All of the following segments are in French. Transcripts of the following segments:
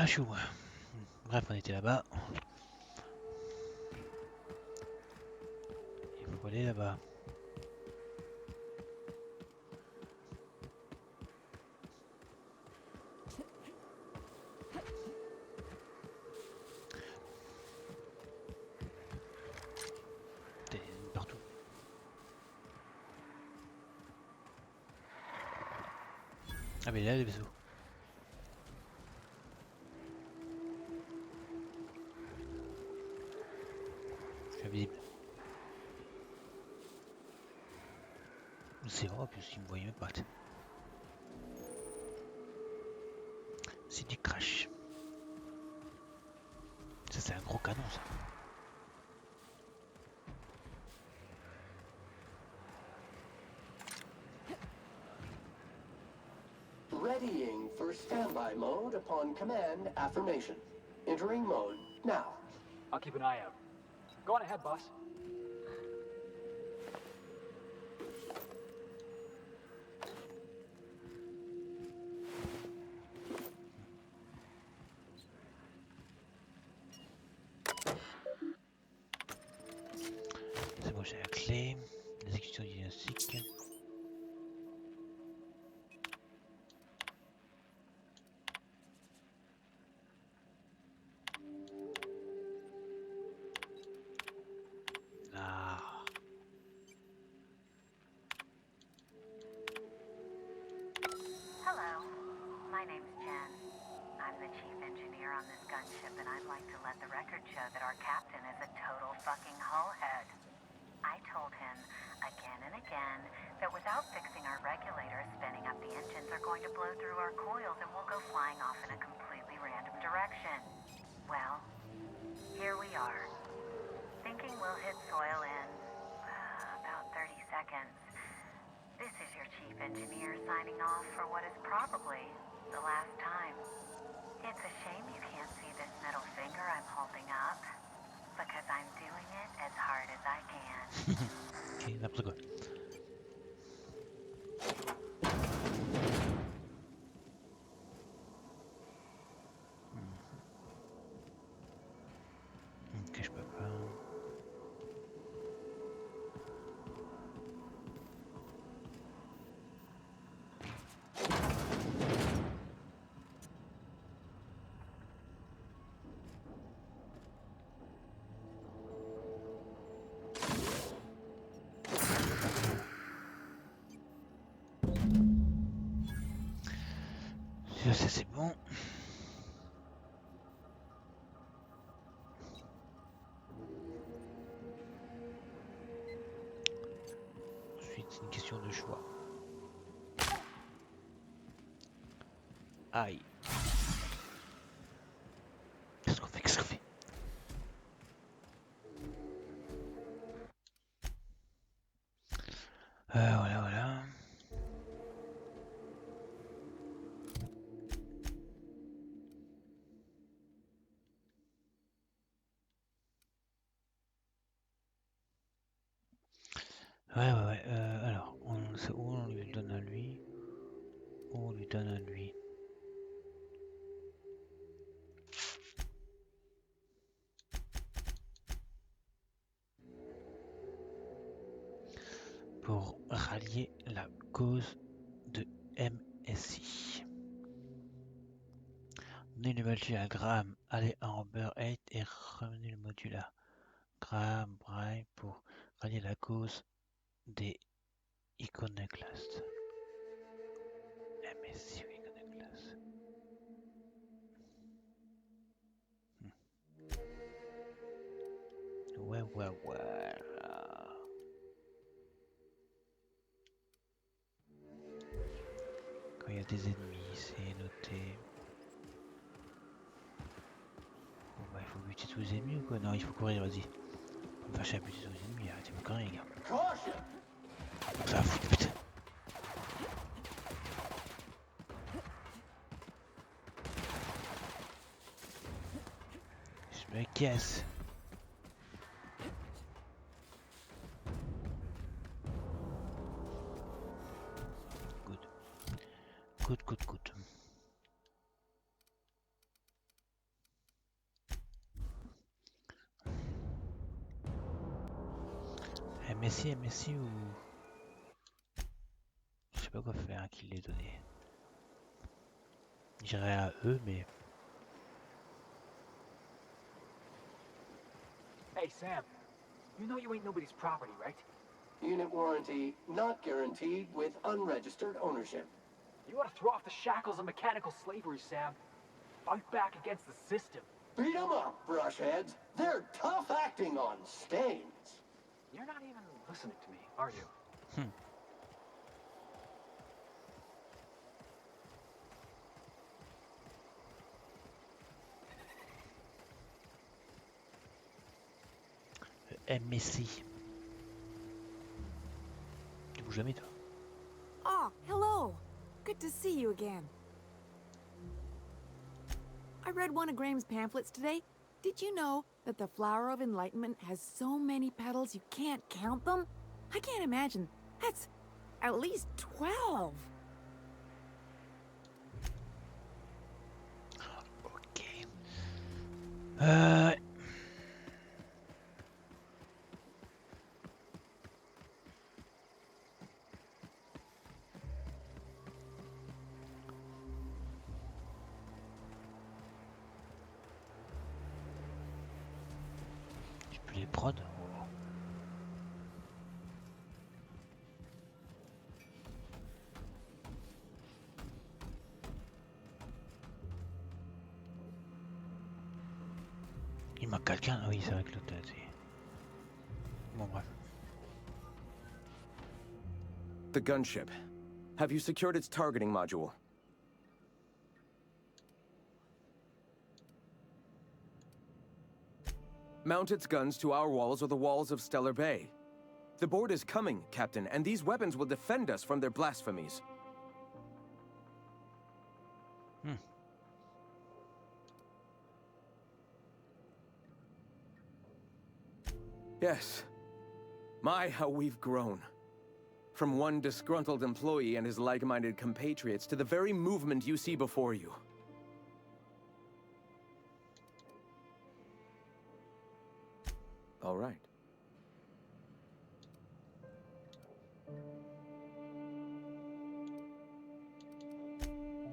Je suis où moi? Bref, on était là-bas. Il faut aller là-bas. Putain, il y en a une partout. Ah mais là le vaisseau. C'est invisible. C'est vrai, puis il me voyait même pas. C'est du crash. Ça c'est un gros canon ça. Readying for standby mode upon command affirmation. Entering mode now. I'll keep an eye out. Go on ahead, boss. C'est bon, j'ai la clé. L'exécution dynastique. Ah. Hello, my name's Jen. I'm the chief engineer on this gunship, and I'd like to let the record show that our captain is a total fucking hullhead. I told him again and again that without fixing our regulators, spinning up the engines are going to blow through our coils and we'll go flying off in a completely random direction. Well, here we are. Thinking we'll hit soil in about 30 seconds. This is your chief engineer signing off for what is probably the last time. It's a shame you can't see this middle finger I'm holding up, because I'm doing it as hard as I can. Ok, n'importe quoi. Ok, je peux pas. Ça c'est bon. Ensuite, c'est une question de choix. Aïe. Qu'est-ce qu'on fait? Qu'est-ce qu'on fait? Voilà, voilà. Ouais. Alors, c'est où on lui donne à lui? Où on lui donne à lui? Pour rallier la cause de MSI. Donnez le module à Graham, allez à Amber 8 et ramenez le module à Graham Bray pour rallier la cause des iconoclastes. MSI ou iconoclastes. Ouais. Quand il y a des ennemis, c'est noté. Bon bah il faut buter tous les ennemis ou quoi? Non, il faut courir, vas-y. Faut me faire chier à buter tous les ennemis, arrêtez vos conneries les gars. Caution! Ça va foutre, putain. Je me casse. Good. MSI ou... Je sais pas quoi faire, à qui les donner. J'irai à eux, mais... Hey, Sam. You know you ain't nobody's property, right? Unit warranty not guaranteed with unregistered ownership. You ought to throw off the shackles of mechanical slavery, Sam. Fight back against the system. Beat 'em up, brushheads. They're tough acting on stains. You're not even listening to me, are you? MSI. Tu bouges jamais, toi. Ah, hello. Good to see you again. I read one of Graham's pamphlets today. Did you know that the Flower of Enlightenment has so many petals you can't count them? I can't imagine. That's at least 12. Ok. Je peux les prendre. Il manque quelqu'un. Ah oui, c'est vrai que l'autre. Bon, bref. The gunship. Have you secured its targeting module? Mount its guns to our walls or the walls of Stellar Bay. The board is coming, Captain, and these weapons will defend us from their blasphemies. Yes. My, how we've grown. From one disgruntled employee and his like-minded compatriots to the very movement you see before you. All right.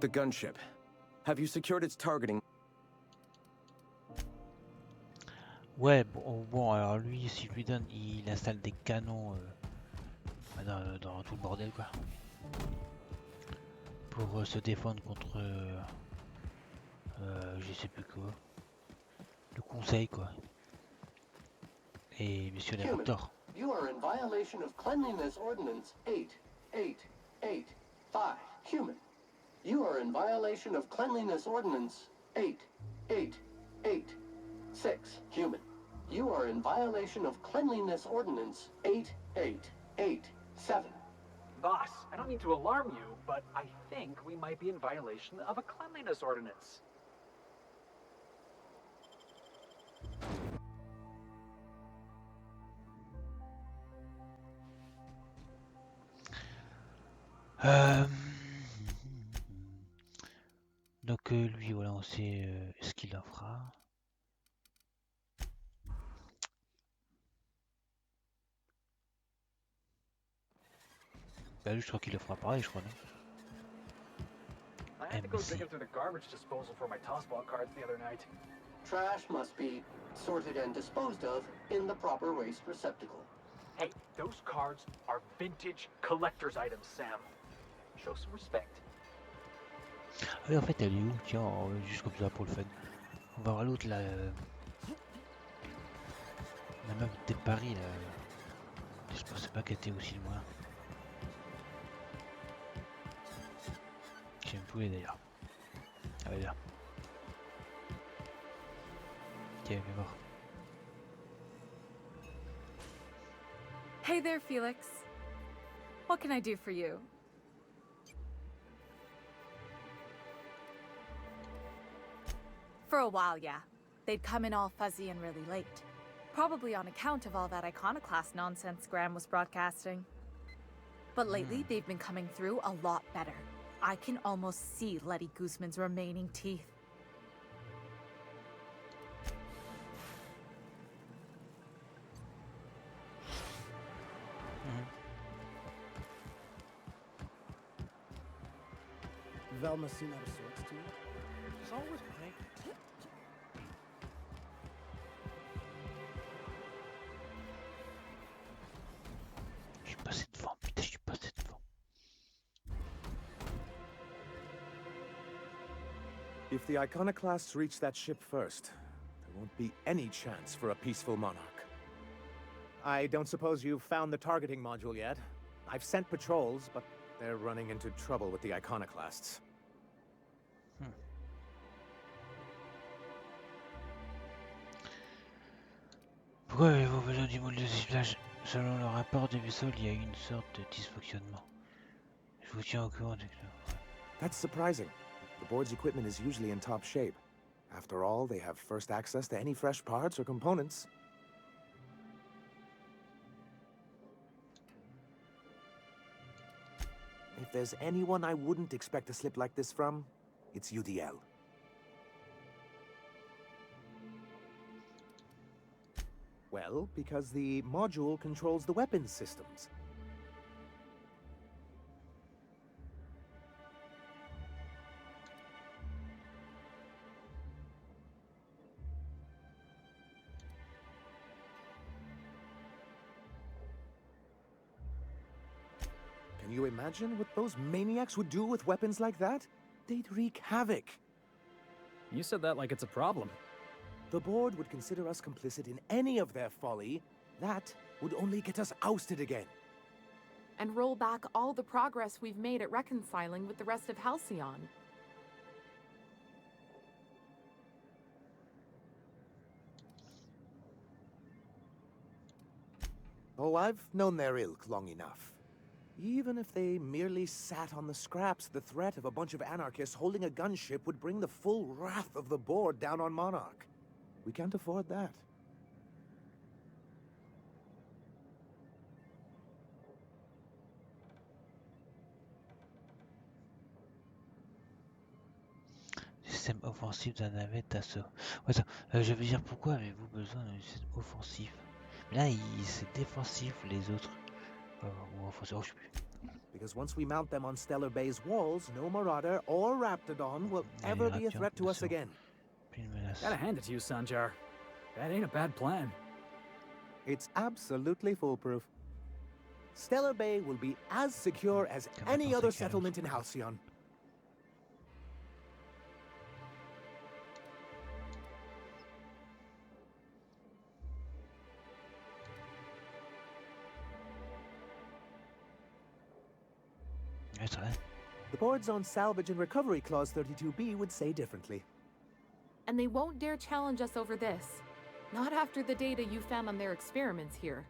The gunship. Have you secured its targeting? Ouais, bon, alors lui, si je lui donne, il installe des canons dans tout le bordel, quoi. Pour se défendre contre, je sais plus quoi, le conseil, quoi. Et Monsieur les Human, Raptors. you are in violation of Cleanliness Ordinance 8885. Human, you are in violation of Cleanliness Ordinance 8886. Human, you are in violation of Cleanliness Ordinance 8887. Boss, I don't mean to alarm you, but I think we might be in violation of a cleanliness ordinance. Donc lui, voilà, on sait ce qu'il en fera. Bah lui, je crois qu'il le fera pareil, je crois, non? I had to go MC. digging through the garbage disposal for my tossball cards the other night. Trash must be sorted and disposed of in the proper waste receptacle. Hey, those cards are vintage collector's items, Sam. Show some respect. Ah oui, en fait, elle est où? Tiens, juste comme ça pour le fun. On va voir l'autre là. La meuf de Paris là. Je pensais pas qu'elle était aussi loin. J'aime plus les d'ailleurs. Ah ouais, là. Ok, viens voir. Hey there, Felix. What can I do for you? For a while, yeah. They'd come in all fuzzy and really late. Probably on account of all that iconoclast nonsense Graham was broadcasting. But lately, they've been coming through a lot better. I can almost see Letty Guzman's remaining teeth. Velma seem out of sorts to you? She's always playing. Je suis passé devant, putain, je suis passé devant. If the Iconoclasts reach that ship first, there won't be any chance for a peaceful monarch. I don't suppose you've found the targeting module yet? I've sent patrols, but they're running into trouble with the Iconoclasts. Pourquoi avez-vous besoin du moule de ciblage? Selon le rapport des vaisseaux, il y a eu une sorte de dysfonctionnement. Je vous tiens au courant dès que... That's surprising. The board's equipment is usually in top shape. After all, they have first access to any fresh parts or components. If there's anyone I wouldn't expect a slip like this from, it's UDL. Well, because the module controls the weapons systems. Can you imagine what those maniacs would do with weapons like that? They'd wreak havoc. You said that like it's a problem. The board would consider us complicit in any of their folly. That would only get us ousted again. And roll back all the progress we've made at reconciling with the rest of Halcyon. Oh, I've known their ilk long enough. Even if they merely sat on the scraps, the threat of a bunch of anarchists holding a gunship would bring the full wrath of the board down on Monarch. We can't afford that. Système offensif d'un navette d'assaut. Attends, je veux dire, pourquoi avez-vous besoin d'un système offensif? Là, c'est défensif, les autres. Ou offensif, oh, je sais plus. Because once we mount them on Stellar Bay's walls, no Marauder or Raptidon will ever be a threat to us again. Gotta hand it to you, Sanjar. That ain't a bad plan. It's absolutely foolproof. Stellar Bay will be as secure as any other settlement in Halcyon. The board's own Salvage and Recovery Clause 32B would say differently. And they won't dare challenge us over this. Not after the data you found on their experiments here.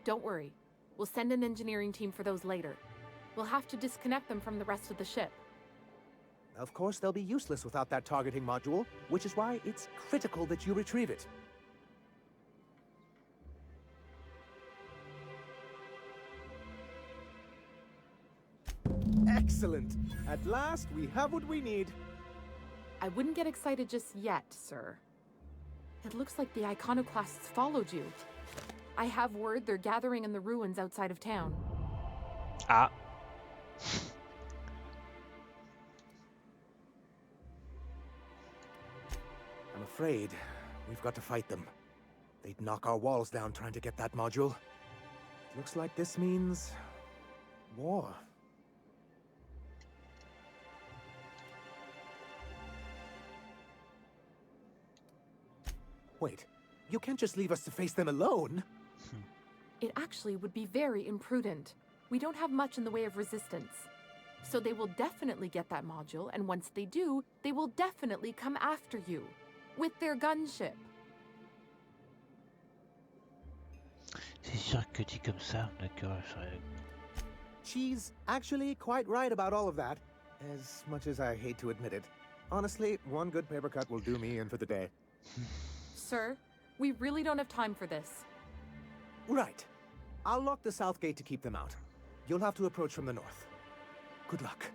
Don't worry. We'll send an engineering team for those later. We'll have to disconnect them from the rest of the ship. Of course, they'll be useless without that targeting module, which is why it's critical that you retrieve it. Excellent! At last, we have what we need. I wouldn't get excited just yet, sir. It looks like the Iconoclasts followed you. I have word they're gathering in the ruins outside of town. Ah. I'm afraid we've got to fight them. They'd knock our walls down trying to get that module. Looks like this means... war. Wait, you can't just leave us to face them alone. It actually would be very imprudent. We don't have much in the way of resistance. So they will definitely get that module, and once they do, they will definitely come after you. With their gunship. C'est sûr que dit comme ça, d'accord, She's actually quite right about all of that, as much as I hate to admit it. Honestly, one good paper cut will do me in for the day. Sir, we really don't have time for this. Right. I'll lock the south gate to keep them out. You'll have to approach from the north. Good luck.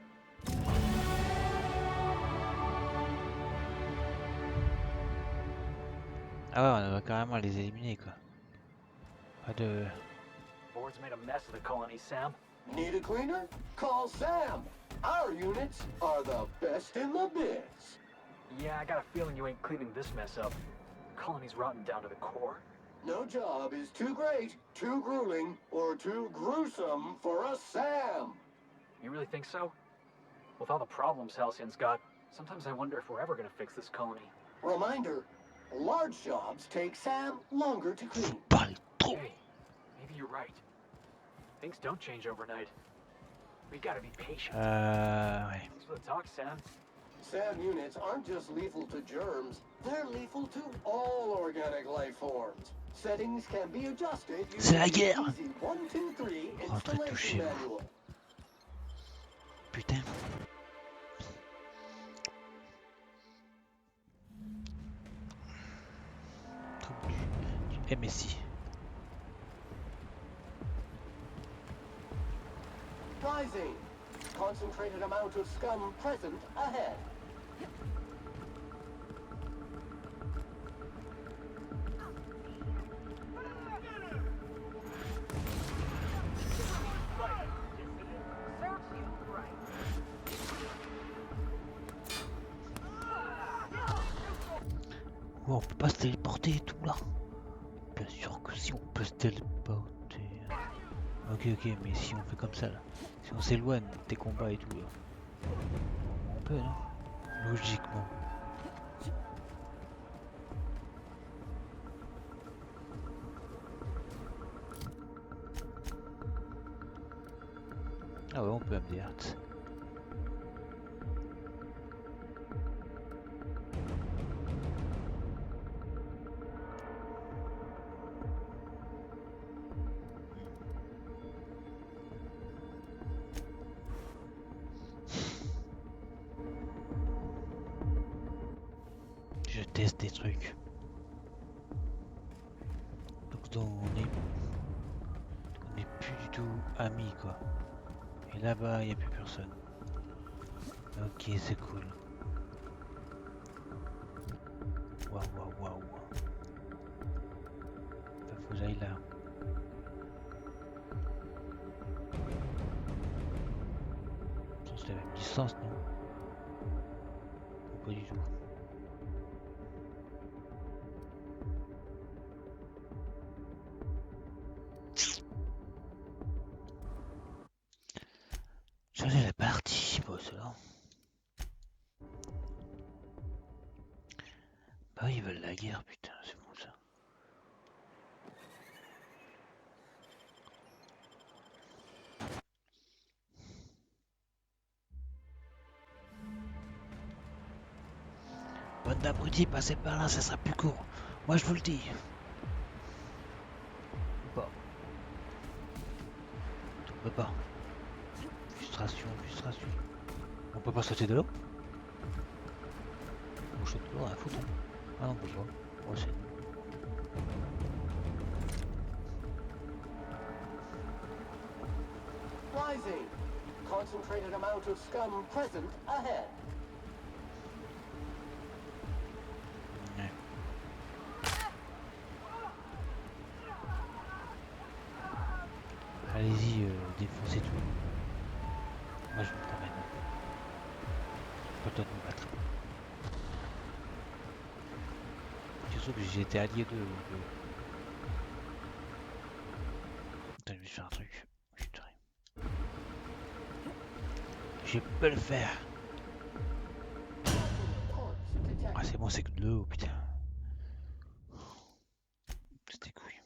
Ah ouais, on va carrément les éliminer, quoi. Pas de... Lord's made a mess of the colony, Sam. Need a cleaner? Call Sam. Our units are the best in the biz. Yeah, I got a feeling you ain't cleaning this mess up. Colony's rotten down to the core. No job is too great, too grueling, or too gruesome for a Sam. You really think so? With all the problems Halcyon's got, sometimes I wonder if we're ever gonna fix this colony. Reminder, large jobs take Sam longer to clean. Parle trop. Hey, maybe you're right. Things don't change overnight. We gotta be patient. Ouais. Thanks for the talk, Sam. Sam units aren't just lethal to germs, they're lethal to all organic life forms. Settings can be adjusted C'est la using guerre. the easy 1, 2, 3 Rentrez toucher, installation vous. manual. Putain. Du MSI. Rising. Concentrated amount of scum present ahead. Oh, on peut pas se téléporter et tout là. Bien sûr que si on peut se téléporter. Ok, mais si on fait comme ça là. Si on s'éloigne des combats et tout là. On peut, non? Logiquement. Ah ouais, on peut MDR. Je teste des trucs. Donc on est plus du tout amis quoi. Et là-bas il n'y a plus personne. Ok, c'est cool. Waouh. Faut que j'aille là. C'est la même distance, non? Ou pas du tout. Changer la partie, boss là. Bah oui, ils veulent la guerre, putain, c'est bon ça. Bande d'abrutis, passez par là, ça sera plus court. Moi je vous le dis. Ou pas. On peut pas. Frustration. On peut pas sauter de l'eau? On saute de l'eau, rien à foutre. Ah non, on peut pas. Oh, c'est... Rising. Concentrated amount of scum present ahead. Ouais. Allez-y, défoncez tout. Moi je me promène. Pas le temps de me battre. Je sais que j'ai été allié de... Attends, je vais faire un truc. Putain. Je peux le faire. Ah c'est bon, c'est que de l'eau, putain. C'était couilles.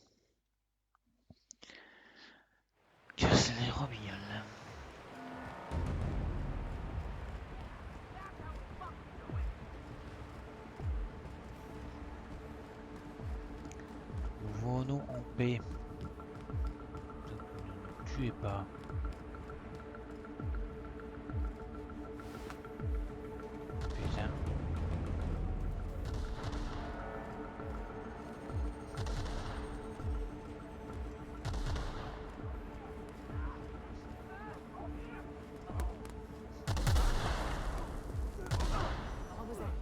Casser les robillons. Nous venons en paix. Ne tuez pas. Putain. What was that?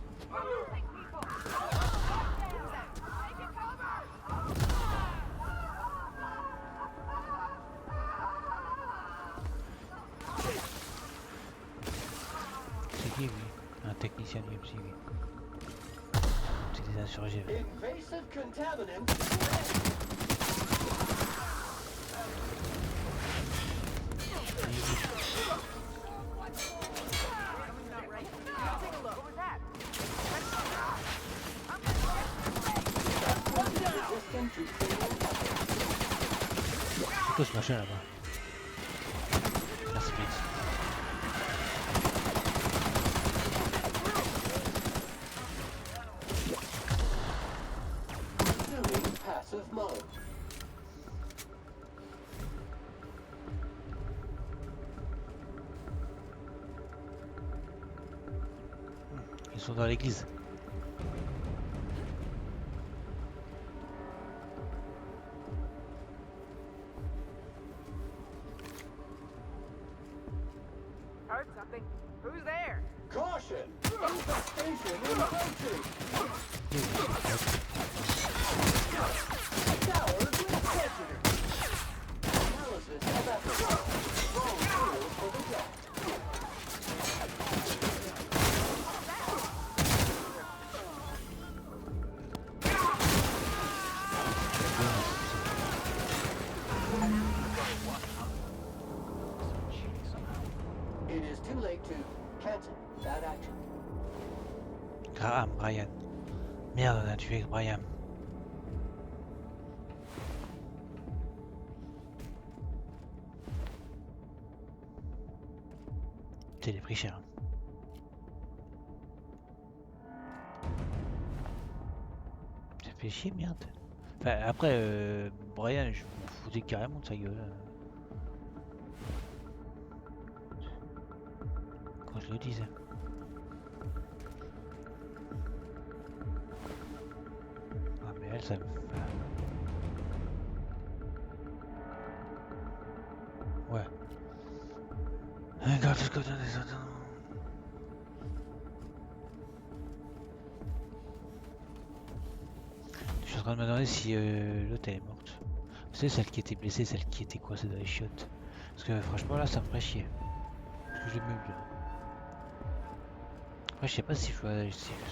ici en UMC, oui. C'est des insurgés. Ouais. Invasive contaminant. Resistant to criminal C'est quoi ce machin là-bas? Merci Pete. doing passive mode. Ils sont dans l'église. Heard something. Who's there? Caution! Infestation approaching! Showered with prejudice! Analysis of episode. Wrong tools for the job. It is too late to cancel that action. Graham, Brian. Merde, on a tué Brian. C'est les prix chers. Ça fait chier, merde. Enfin, après, Brian, je m'en foutais carrément de sa gueule. Quand je le disais. Ah, mais elle, ça me... Ouais. Regarde ce que t'as des autres. Je suis en train de me demander si l'autre elle est morte. C'est celle qui était blessée, celle qui était coincée dans les chiottes. Parce que franchement là ça me ferait chier. Parce que je meuble. Après je sais pas si je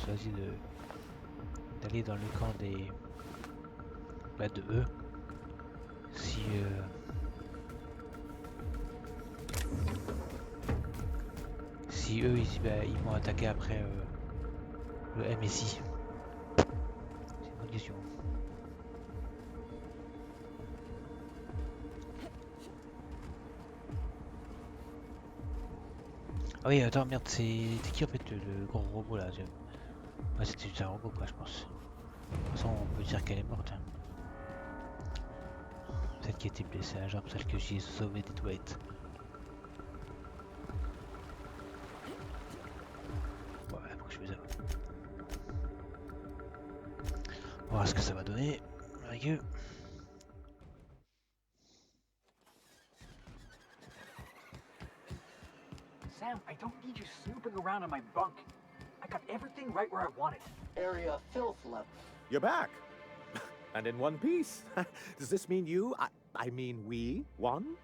choisis d'aller dans le camp des... Bah, de eux. Si si eux ils m'ont attaqué après le MSI. C'est une bonne question. Ah oui, attends, merde, c'est qui en fait le gros robot là? Ouais, c'était juste un robot quoi, je pense. De toute façon, on peut dire qu'elle est morte. Hein. Celle qui était blessée à la jambe, celle que j'ai sauvée des toilettes. Ouais, faut que je fais ça. On va voir ce que ça va donner avec eux. Sam, I don't need you snooping around in my bunk. I got everything right where I want it. Area filth level. You're back. And in one piece. Does this mean I mean we won?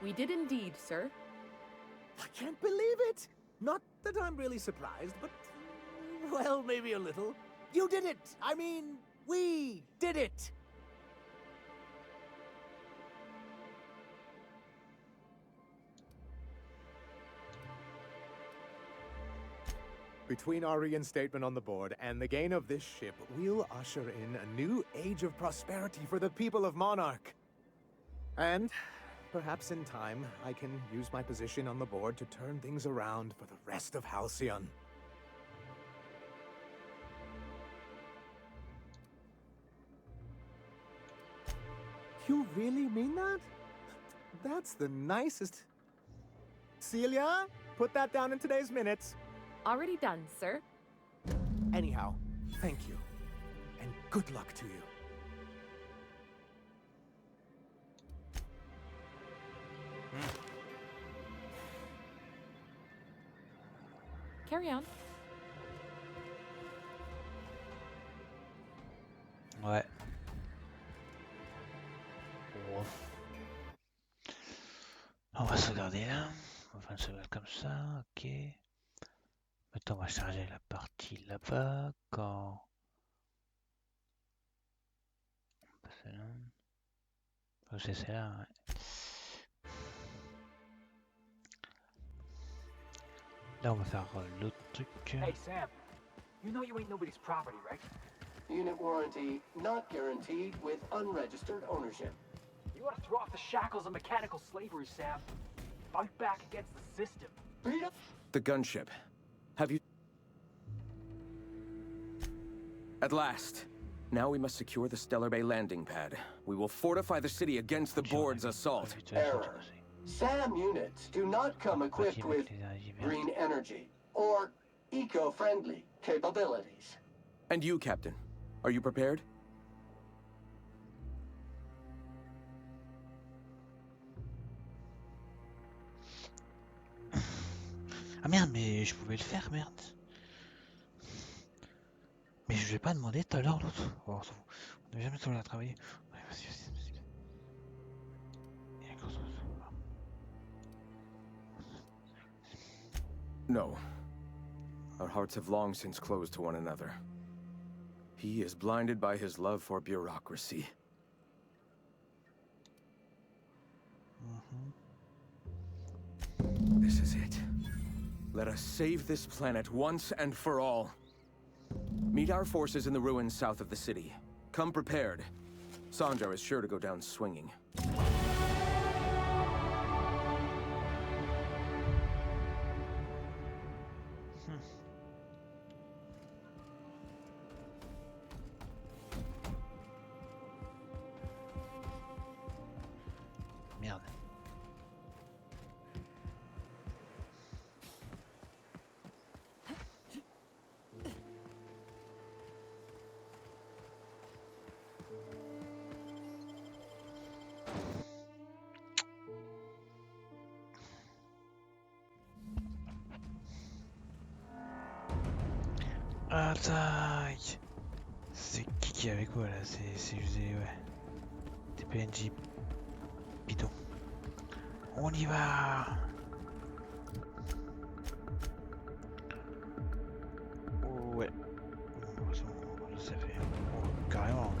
We did indeed, sir. I can't believe it! Not that I'm really surprised, but... well, maybe a little. You did it! I mean, we did it! Between our reinstatement on the board and the gain of this ship, we'll usher in a new age of prosperity for the people of Monarch. And perhaps in time, I can use my position on the board to turn things around for the rest of Halcyon. You really mean that? That's the nicest... Celia, put that down in today's minutes. Already done, sir. Anyhow, thank you. And good luck to you. Carry on. Ouais. Oh. On va sauvegarder là. On va faire une sauvegarde comme ça, ok. Attends, on va charger la partie là-bas quand... Pas celle-là. Oh, c'est celle-là, ouais. Là, on va faire l'autre truc. Hey, Sam. You know you ain't nobody's property, right? Unit warranty not guaranteed with unregistered ownership. You ought to throw off the shackles of mechanical slavery, Sam. Fight back against the system. Beat up. The gunship. Have you... At last. Now we must secure the Stellar Bay landing pad. We will fortify the city against the board's assault. Error. SAM units do not come equipped with green energy or eco-friendly capabilities. And you, Captain, are you prepared? Ah merde, mais je pouvais le faire, merde. Mais je vais pas demander tout à l'heure l'autre. Oh, on s'en fout. On n'a jamais trouvé à travailler. Ouais, vas-y, vas-y, vas-y. Il y a quelque chose. No. Our hearts have long since closed to one another. He is blinded by his love for bureaucracy. This is it. Let us save this planet once and for all. Meet our forces in the ruins south of the city. Come prepared. Sanjar is sure to go down swinging. Merde. Attaque. C'est qui est avec quoi là? C'est juste des... ouais. Des PNJ bidon. On y va. Oh, ouais. Bon, ça fait... Oh, carrément.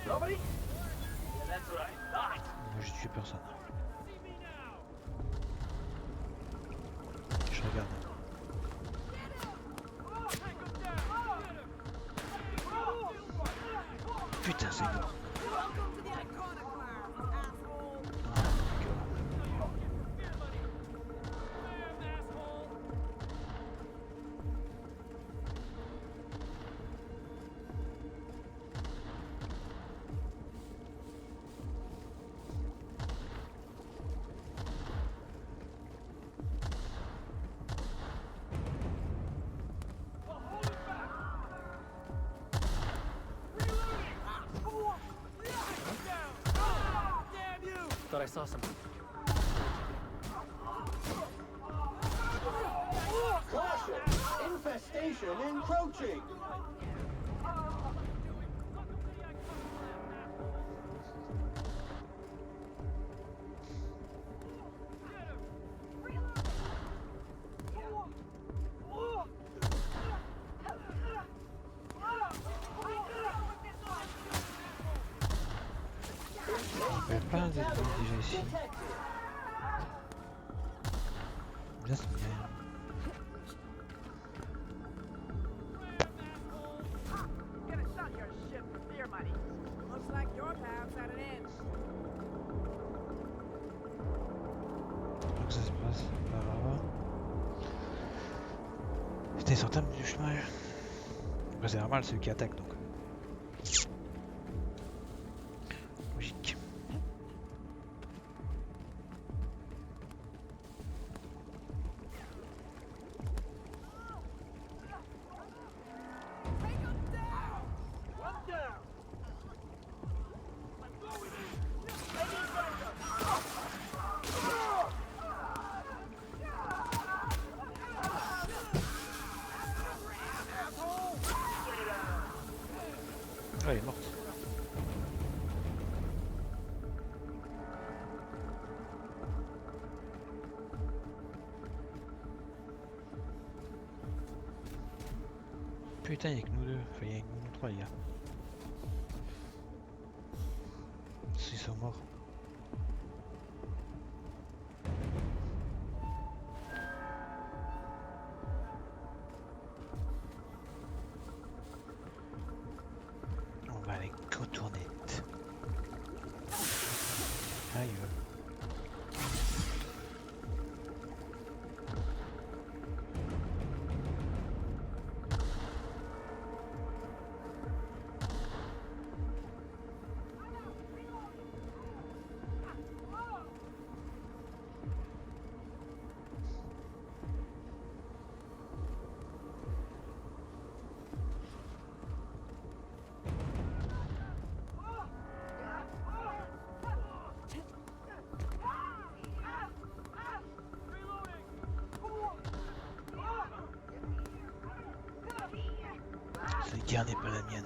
Nobody? Yeah, that's what I thought. Moi j'ai tué personne. Je regarde. Putain, c'est mort. Thought I saw something. Caution! Infestation encroaching! Il y a plein d'ennemis déjà ici. Bien, c'est bien. Donc ça se passe par là. Putain, ils sont en du chemin. Bah, c'est normal, c'est eux qui attaquent donc. Logique. Putain, y'a que nous deux. Enfin, y'a que nous trois, les gars. Ils sont morts. On va aller contourner. Aïe. Cette guerre n'est pas la mienne.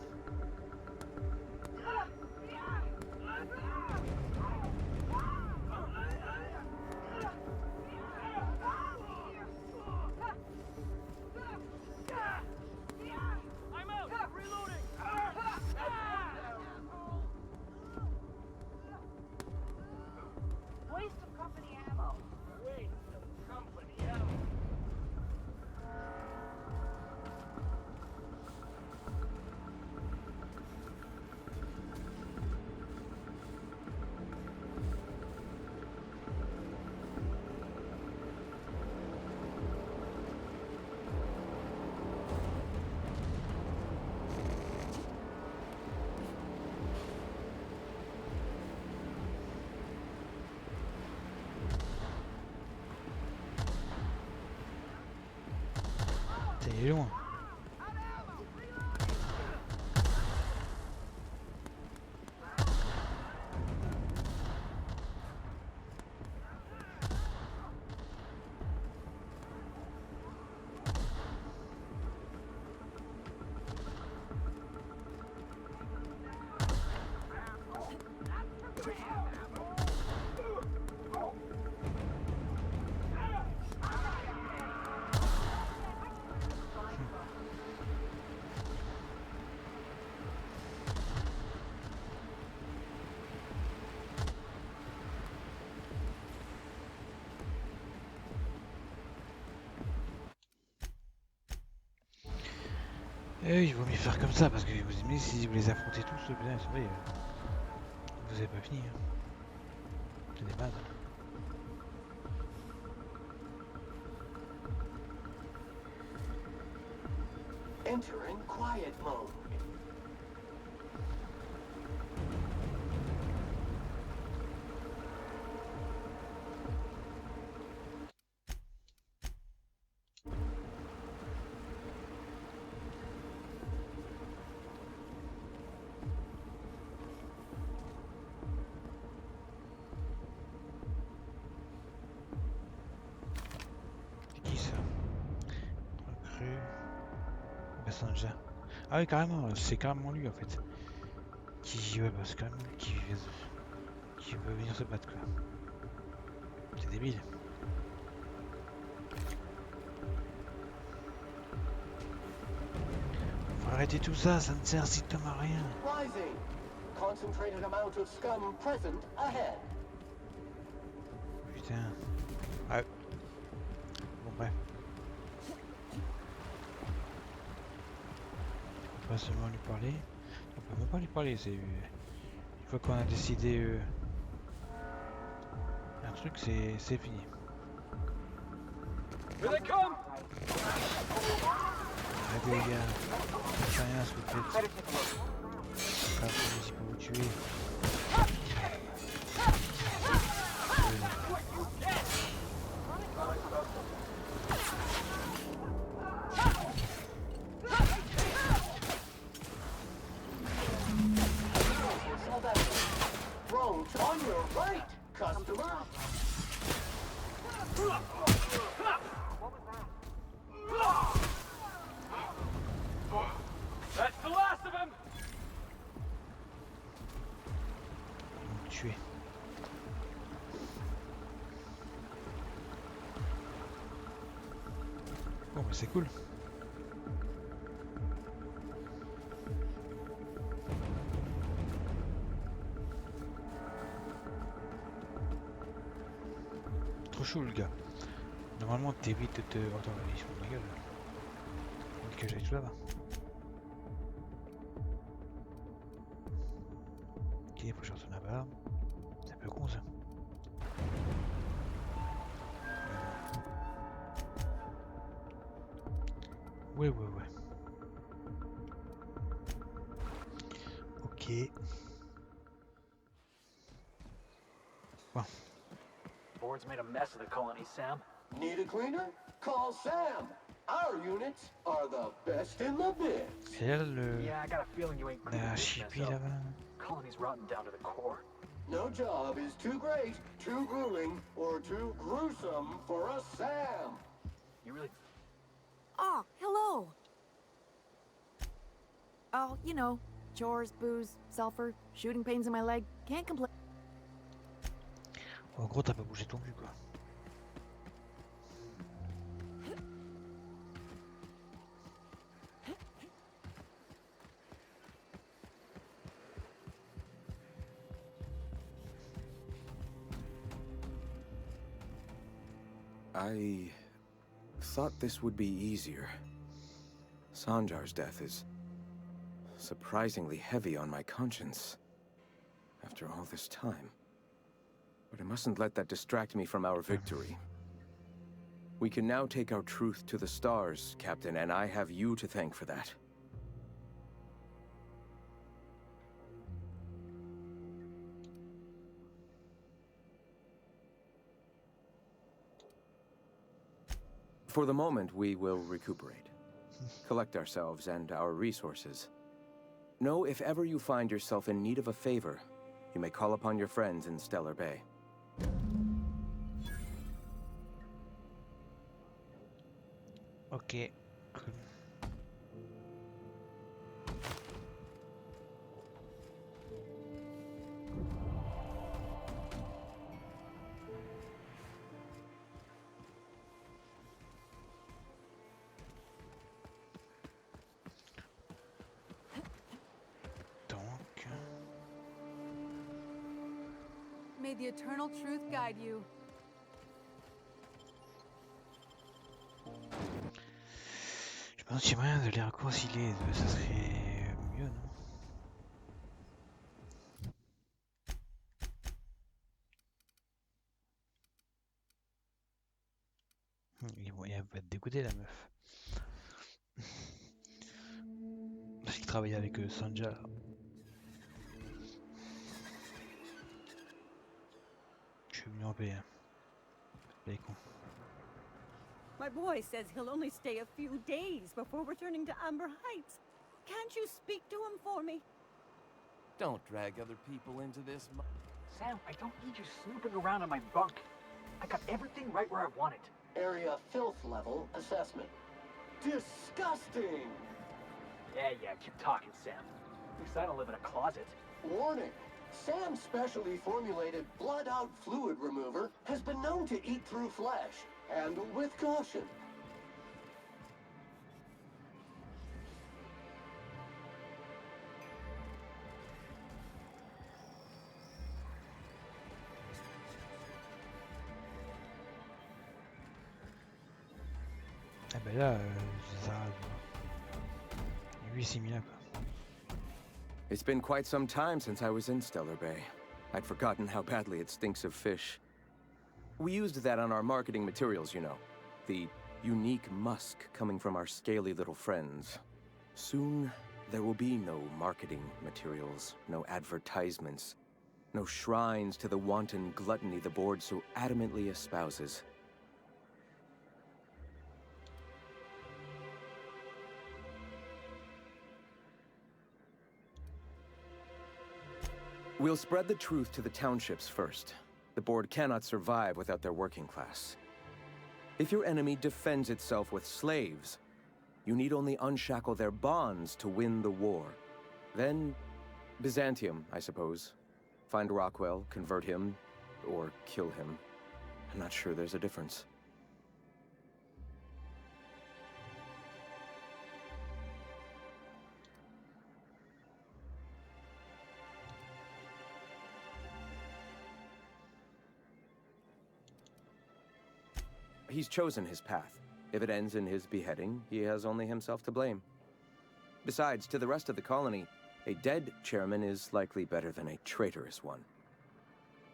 Il est loin. Et il vaut mieux faire comme ça parce que vous aimez si vous les affrontez tous, putain, c'est vrai, vous avez pas fini. Hein. C'est des bases. Entering quiet mode. Qui ça? Recrue. Messenger. Ah oui, carrément, c'est carrément lui en fait. Qui, ouais, bah, c'est quand même lui qui veut venir se battre quoi. C'est débile. Faut arrêter tout ça, ça ne sert strictement à rien. Rising. Concentrated amount of scum present ahead. Putain. Ah. Bon bref. On peut pas seulement lui parler. On peut même pas lui parler, c'est... Une fois qu'on a décidé un truc, c'est fini. Arrêtez les gars. Ça fait rien ce que vous faites. Pas si pour vous tuer. Road on your right, customer. That's the last of him! Ils vont me tuer. Bon bah c'est cool. chaud le gars. Normalement t'évites de te... Attends, ils se font de ma gueule là. Donc que j'aille tout là-bas. Ok, faut que je retourne là-bas. C'est un peu con ça. Ouais. Ok. Bon. Board's made a mess of the colony, Sam. Need a cleaner? Call Sam. Our units are the best in the biz. C'est là le... Yeah, I got a feeling you ain't cleaning La this chipie mess up. là-bas. Colony's rotten down to the core. No job is too great, too grueling, or too gruesome for a Sam. You really... Oh, hello. Oh, you know, chores, booze, sulfur, shooting pains in my leg. Can't complain. En gros, t'as pas bougé ton cul quoi. I thought this would be easier. Sanjar's death is surprisingly heavy on my conscience after all this time. But I mustn't let that distract me from our victory. We can now take our truth to the stars, Captain, and I have you to thank for that. For the moment, we will recuperate. Collect ourselves and our resources. Know if ever you find yourself in need of a favor, you may call upon your friends in Stellar Bay. Ok. Cool. Donc... May the eternal truth guide you. Je me demande s'il y a moyen de les réconcilier, ça serait mieux, non? Elle va être dégoûtée la meuf. Parce qu'il travaille avec Sanja. Je suis venu en paix. Les cons. My boy says he'll only stay a few days before returning to Amber Heights. Can't you speak to him for me? Don't drag other people into this. Sam, I don't need you snooping around in my bunk. I got everything right where I want it. Area filth level assessment. Disgusting! Yeah, keep talking, Sam. At least I don't live in a closet. Warning! Sam's specially formulated blood-out fluid remover has been known to eat through flesh. Handle with caution. Ah ben là, ça... Lui, c'est mis là, quoi. It's been quite some time since I was in Stellar Bay. I'd forgotten how badly it stinks of fish. We used that on our marketing materials, you know. The unique musk coming from our scaly little friends. Soon, there will be no marketing materials, no advertisements, no shrines to the wanton gluttony the board so adamantly espouses. We'll spread the truth to the townships first. The board cannot survive without their working class. If your enemy defends itself with slaves, you need only unshackle their bonds to win the war. Then, Byzantium, I suppose. Find Rockwell, convert him, or kill him. I'm not sure there's a difference. He's chosen his path. If it ends in his beheading, he has only himself to blame. Besides, to the rest of the colony, a dead chairman is likely better than a traitorous one.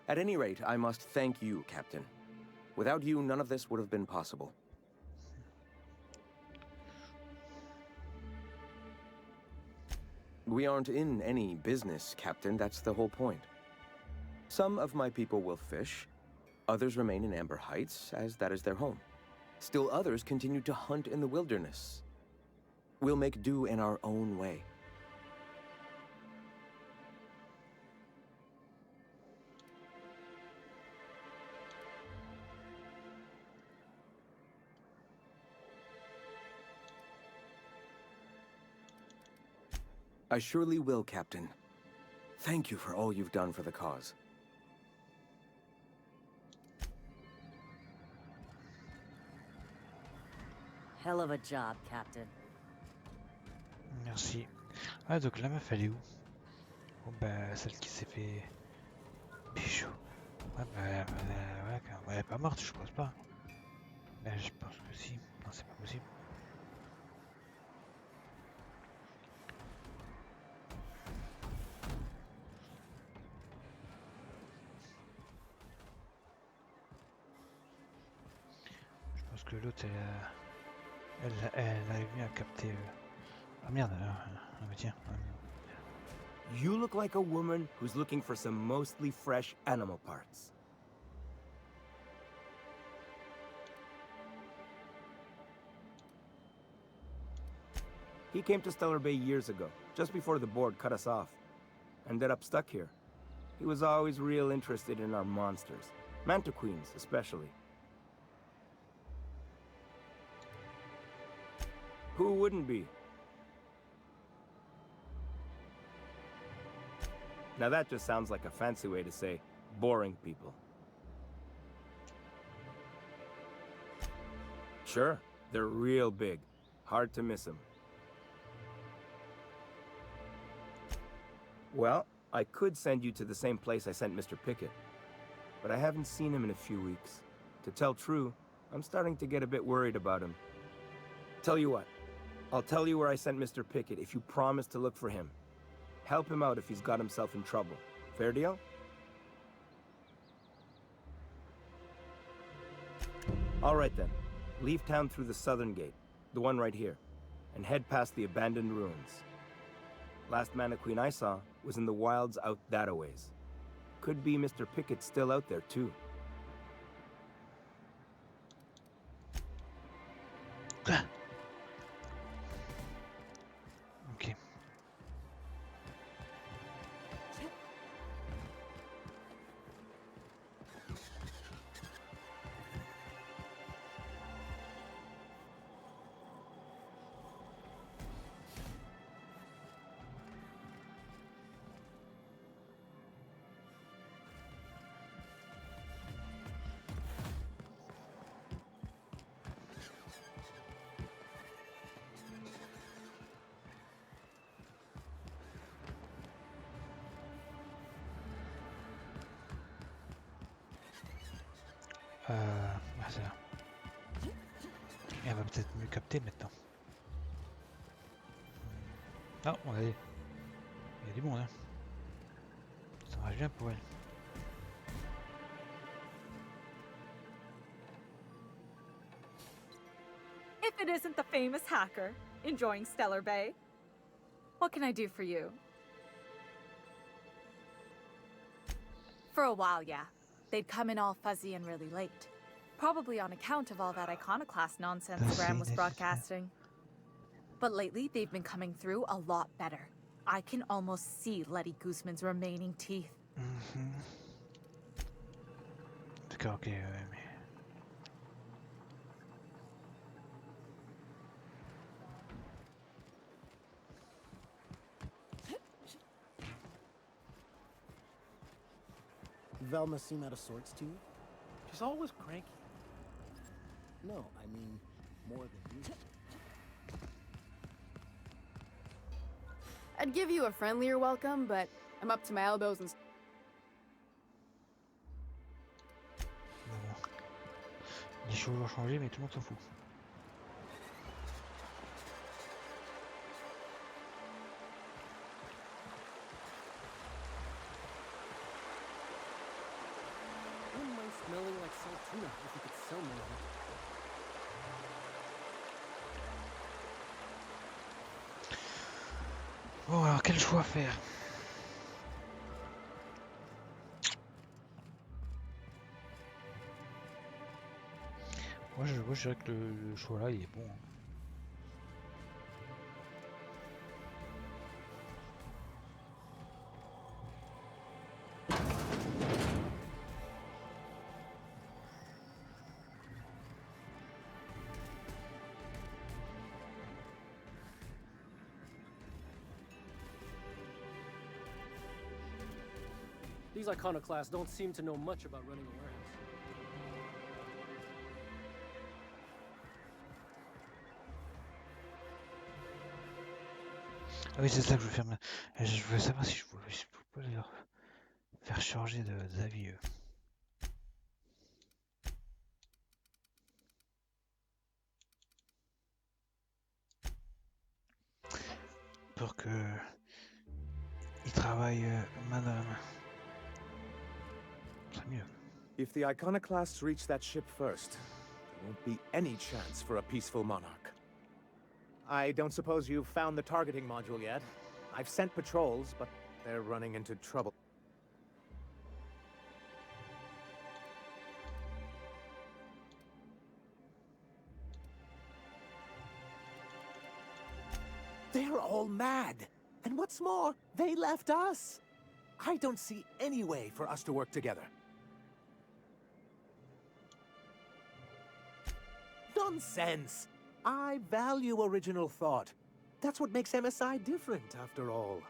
At any rate, I must thank you, Captain. Without you, none of this would have been possible. We aren't in any business, Captain. That's the whole point. Some of my people will fish. Others remain in Amber Heights, as that is their home. Still others continue to hunt in the wilderness. We'll make do in our own way. I surely will, Captain. Thank you for all you've done for the cause. Hell of a job, Captain. Merci. Ah, donc la meuf elle est où? Bon bah celle qui s'est fait... Bichou. Ouais bah ouais, elle est pas morte je pense pas. Mais je pense que si. Non c'est pas possible. Je pense que l'autre elle arrive bien à capter... Ah merde, ah mais tiens. You look like a woman who's looking for some mostly fresh animal parts. He came to Stellar Bay years ago, just before the board cut us off. Ended up stuck here. He was always real interested in our monsters. Mantiqueens, especially. Who wouldn't be? Now that just sounds like a fancy way to say boring people. Sure, they're real big. Hard to miss them. Well, I could send you to the same place I sent Mr. Pickett, but I haven't seen him in a few weeks. To tell true, I'm starting to get a bit worried about him. Tell you what, I'll tell you where I sent Mr. Pickett if you promise to look for him. Help him out if he's got himself in trouble. Fair deal? All right then. Leave town through the southern gate, the one right here, and head past the abandoned ruins. Last Mantiqueen I saw was in the wilds out that-a-ways. Could be Mr. Pickett still out there too. Ok. C'est là. Et elle va peut-être mieux capter maintenant. Ah, on a des... Il y a du monde, hein. Ça marche bien pour elle. If it isn't the famous hacker, enjoying Stellar Bay. What can I do for you? For a while, yeah. They'd come in all fuzzy and really late. Probably on account of all that iconoclast nonsense Graham was broadcasting. But lately, they've been coming through a lot better. I can almost see Letty Guzman's remaining teeth. D'accord, ok, mais... Velma seem out of sorts to you? She's always cranky. No, I mean more than usual. I'd give you a friendlier welcome, but I'm up to my elbows and... chevaux ont changé, mais tout le monde s'en fout. Wouldn't mind smelling like salt tuna if you could sell me of it. Bon, alors quel choix faire? Moi je dirais que le choix là il est bon. Hein. These iconoclasts don't seem to know much about running a warehouse. Ah oui, c'est ça que je veux faire. Je voulais savoir si je pouvais leur faire changer d'avis. Pour que ils travaillent main dans la main. C'est mieux. If the iconoclasts reach that ship first, there won't be any chance for a peaceful monarch. I don't suppose you've found the targeting module yet. I've sent patrols, but they're running into trouble. They're all mad. And what's more, they left us. I don't see any way for us to work together. Nonsense! I value original thought. That's what makes MSI different, after all.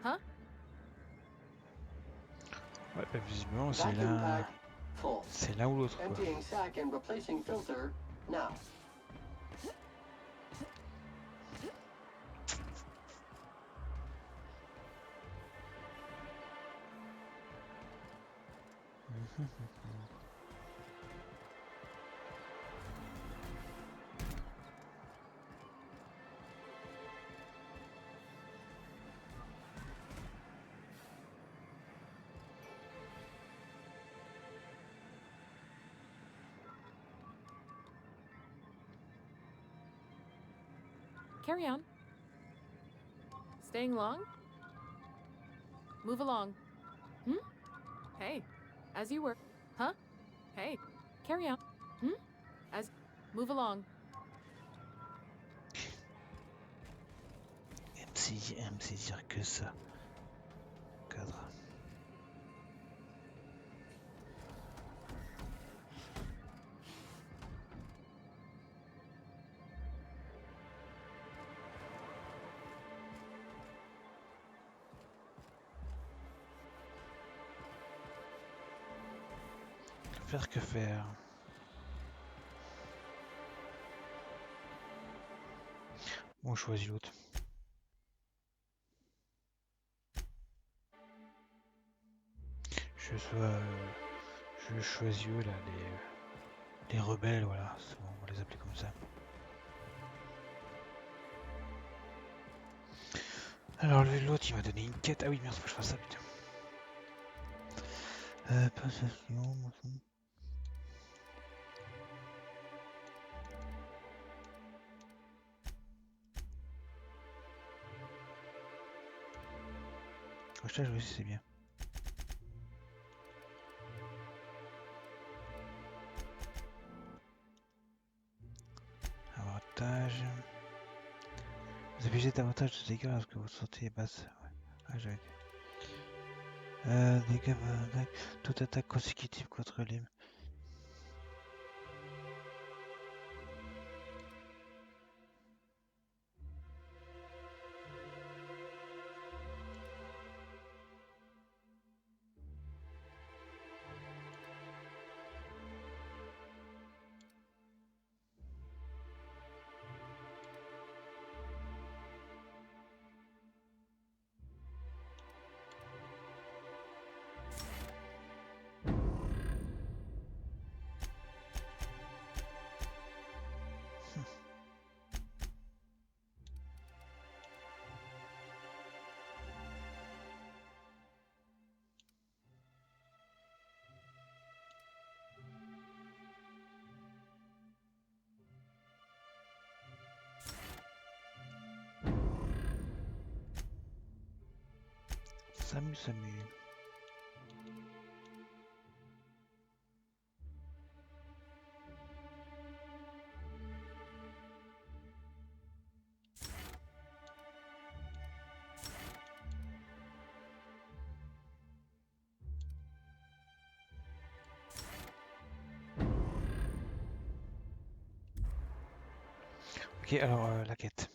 Huh? Ouais, bah, visiblement c'est Vacuum l'un. pack full. C'est l'un ou l'autre. Quoi. Emptying sack and replacing filter now. Carry on. Staying long? Move along. Hmm? Hey, as you were. Huh? Hey, carry on. Hmm? As... Move along. MC dire que ça. Cadre. Faire que faire. Bon, je choisis l'autre. Je choisis eux là, les rebelles, voilà, on va les appeler comme ça. Alors l'autre il m'a donné une quête. Ah oui merde, faut que je fasse ça putain. Passation, je vois si c'est bien. Avantage. Vous abusez davantage de dégâts lorsque votre santé est basse. Ouais. Ah, j'avais dit. Dégâts, toute attaque consécutive contre les. Samu, Samu. Ok, alors la quête.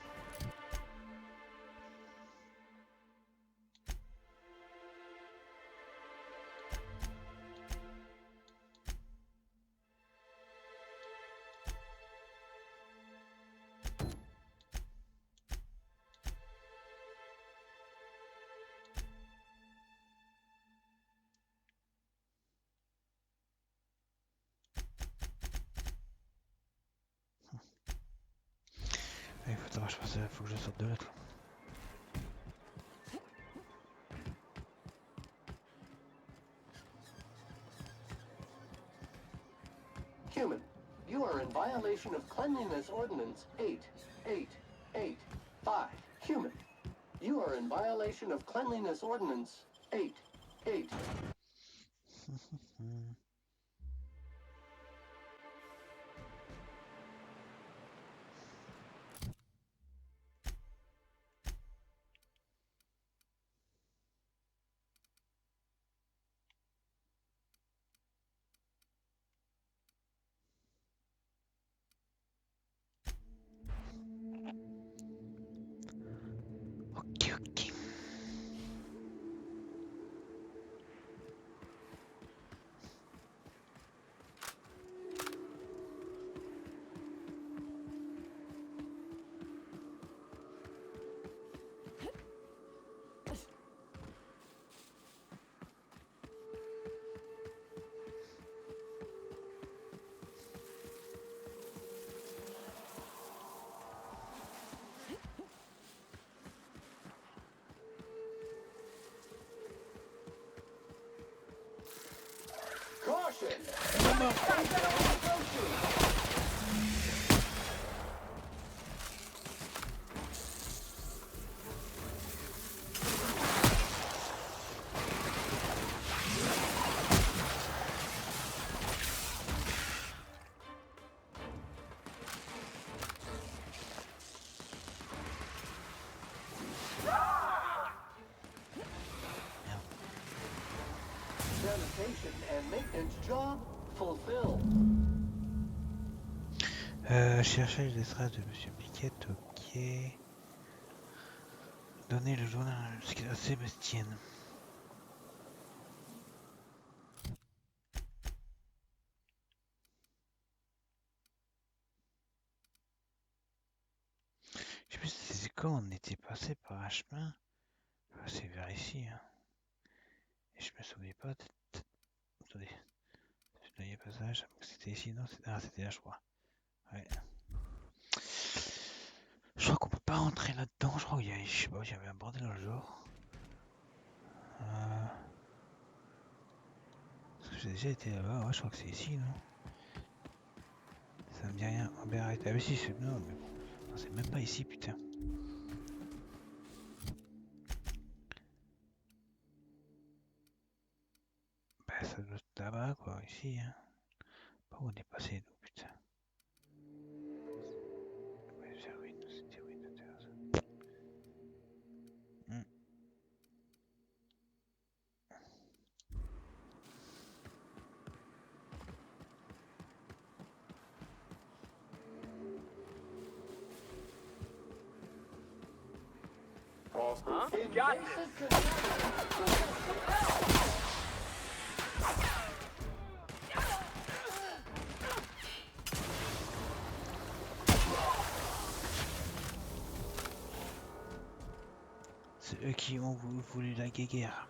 Il faut que je sorte de là. Toi. Human, you are in violation of Cleanliness Ordinance 8885. Human, you are in violation of Cleanliness Ordinance 88. Ok. Caution! Sanitation and maintenance job fulfilled. Chercher les traces de Monsieur Piquet, ok. Donner le journal à Sébastien. Je sais plus si c'est quand on était passé par un chemin. C'est vers ici. Hein. Et je me souviens pas. Attendez. Le dernier passage. C'était ici, non? C'était là, je crois. Ouais. Je crois qu'on peut pas rentrer là-dedans. Je crois qu'il y a, je sais pas, il y avait un bordel dans le genre. Parce que j'ai déjà été là-bas. Ouais, je crois que c'est ici, non? Ça me dit rien. Oh, ben arrête. Ah, mais si, c'est. Non, mais bon. Non, c'est même pas ici, putain. Bah, ça doit être là-bas, quoi, ici. Hein. Pas où on est passé, nous, putain. Ouais, c'est ruine, c'était ruine d'intérieur, ça. Huh? Got this. C'est eux qui ont voulu la guéguerre.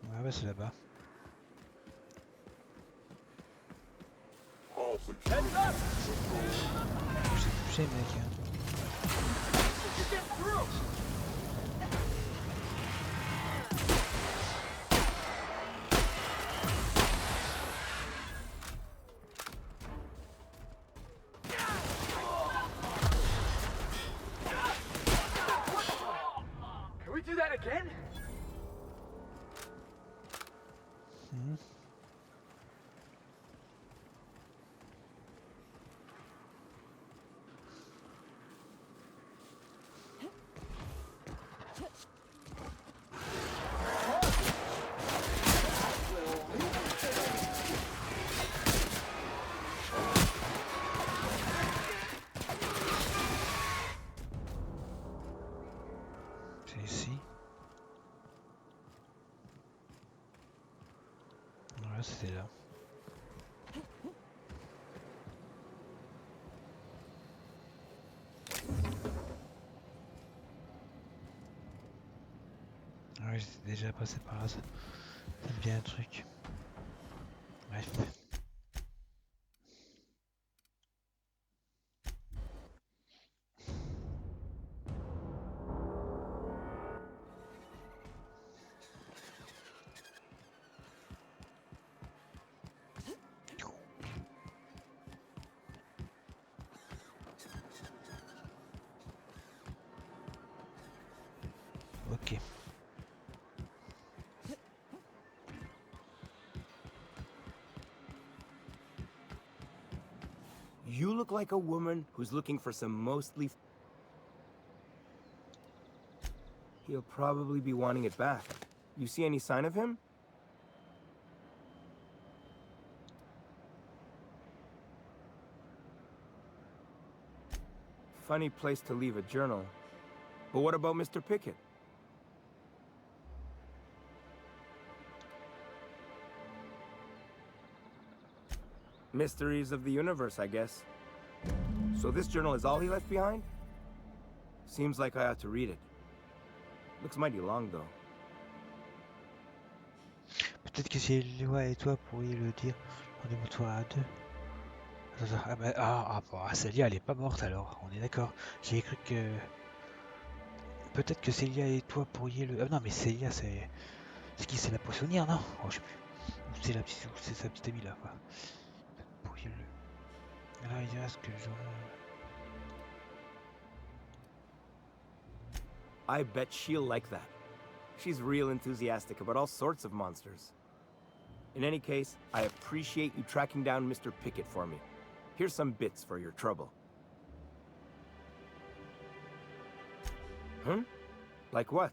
Ouais, bah c'est là-bas. Heads up! touché, mec. Can we do that again? C'est ici. Voilà, c'était là. Ah oui, j'étais déjà passé par là. Ça me vient un truc. Bref. Ok. You look like a woman who's looking for some mostly... He'll probably be wanting it back. You see any sign of him? Funny place to leave a journal. But what about Mr. Pickett? Mysteries of the universe, I guess. So this journal is all he left behind? Seems like I ought to read it. Looks mighty long, though. Peut-être que si Eloi et toi pourriez le dire, rendez-vous à deux. Ah bah, bon, Célia elle est pas morte alors, on est d'accord. J'ai cru que... Peut-être que Célia et toi pourriez le... Ah non mais Célia c'est... C'est qui? C'est la poissonnière, non? Oh je sais plus. Ou c'est c'est sa petite amie là quoi. Pourriez le... Là il reste que je... I bet she'll like that. She's real enthusiastic about all sorts of monsters. In any case, I appreciate you tracking down Mr. Pickett for me. Here's some bits for your trouble. Huh? Like what?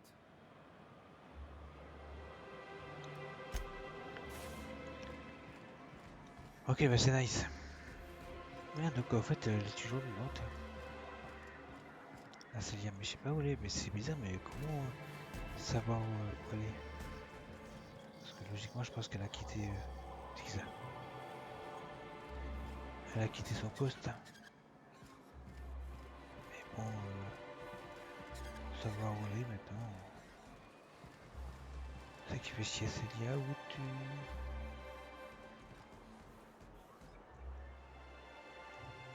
Ok bah c'est nice. Merde donc en fait elle est toujours vivante. Ah Célia mais je sais pas où elle est, mais c'est bizarre mais comment savoir où elle est? Parce que logiquement je pense qu'elle a quitté... c'est qui ça? Elle a quitté son poste. Mais bon, savoir où elle est maintenant. C'est ça qui fait chier Célia où tu...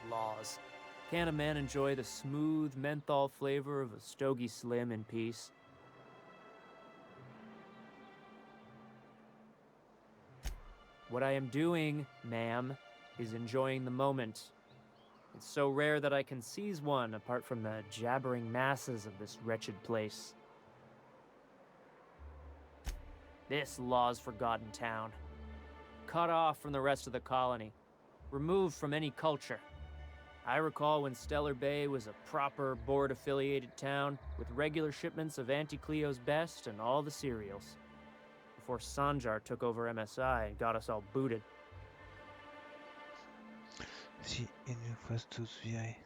Laws. Can a man enjoy the smooth menthol flavor of a Stogie Slim in peace? What I am doing, ma'am, is enjoying the moment. It's so rare that I can seize one apart from the jabbering masses of this wretched place. This Law's Forgotten town. Cut off from the rest of the colony. Removed from any culture. I recall when Stellar Bay was a proper board-affiliated town with regular shipments of Auntie Cleo's best and all the cereals. Before Sanjar took over MSI and got us all booted. Si ils nous fassent tous virer.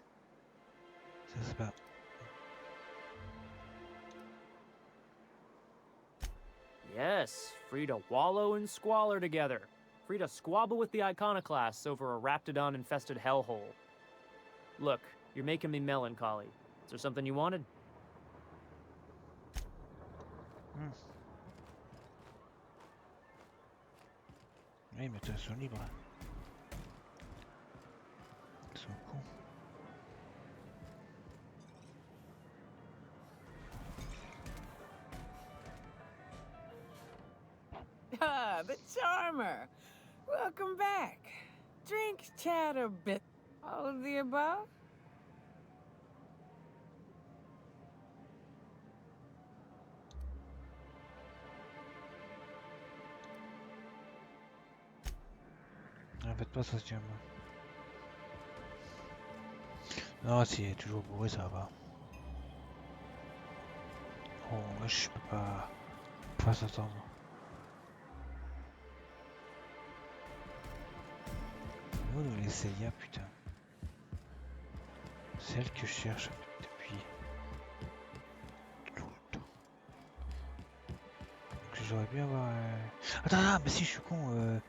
Ça c'est pas... Yes, free to wallow in squalor together. Free to squabble with the iconoclasts over a Raptidon-infested hellhole. Look, you're making me melancholy. Is there something you wanted? Oui, mais ils sont libres. Ils sont cons. the charmer. Welcome back. Drink, chat, or bit. All of the above? Faites pas ça, si jamais. Non, s'il est toujours bourré, ça va. Oh, moi je peux pas s'attendre. Où est les Célia, putain? Celle que je cherche depuis tout le temps. Que j'aurais pu avoir. Attends, mais si je suis con.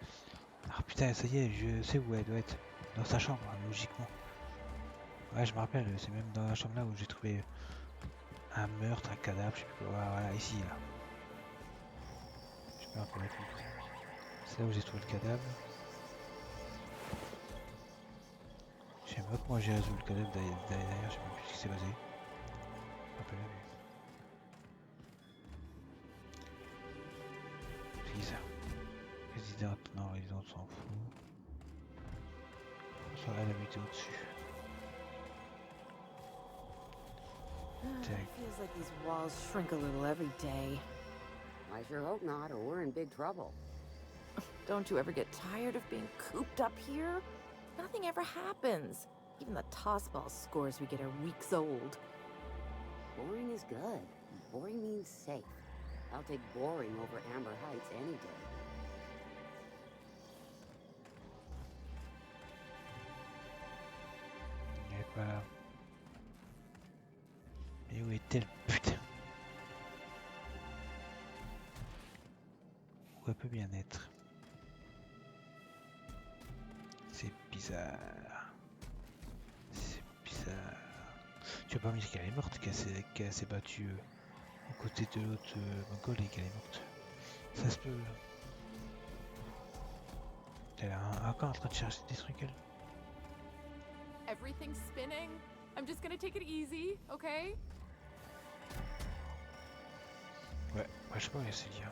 Ah putain, ça y est, je sais où elle doit être. Dans sa chambre, hein, logiquement. Ouais, je me rappelle, c'est même dans la chambre là où j'ai trouvé un meurtre, un cadavre, je sais plus quoi. Voilà, ici, là. Je sais pas encore. C'est là où j'ai trouvé le cadavre. Je sais même pas comment j'ai résolu le cadavre derrière, je sais même plus ce qui s'est passé. Je me rappelle plus. C'est qui ça? Résidente, non, résidente s'en fout. Soit elle habite au-dessus. It feels like these walls shrink a little every day. I sure hope not, or we're in big trouble. Don't you ever get tired of being cooped up here? Nothing ever happens. Even the tossball scores we get are weeks old. Boring is good. Boring means safe. I'll take boring over Amber Heights any day. Elle est pas là. Mais où est-elle, putain? Où elle peut bien être? C'est bizarre. C'est bizarre. Tu vas pas me dire qu'elle est morte, qu'elle s'est battue aux côtés de l'autre mongol et qu'elle est morte. Ça se peut. Elle est encore en train de chercher des trucs, elle. Everything's spinning. I'm just gonna take it easy, okay? Ouais, je sais pas où elle s'est dit.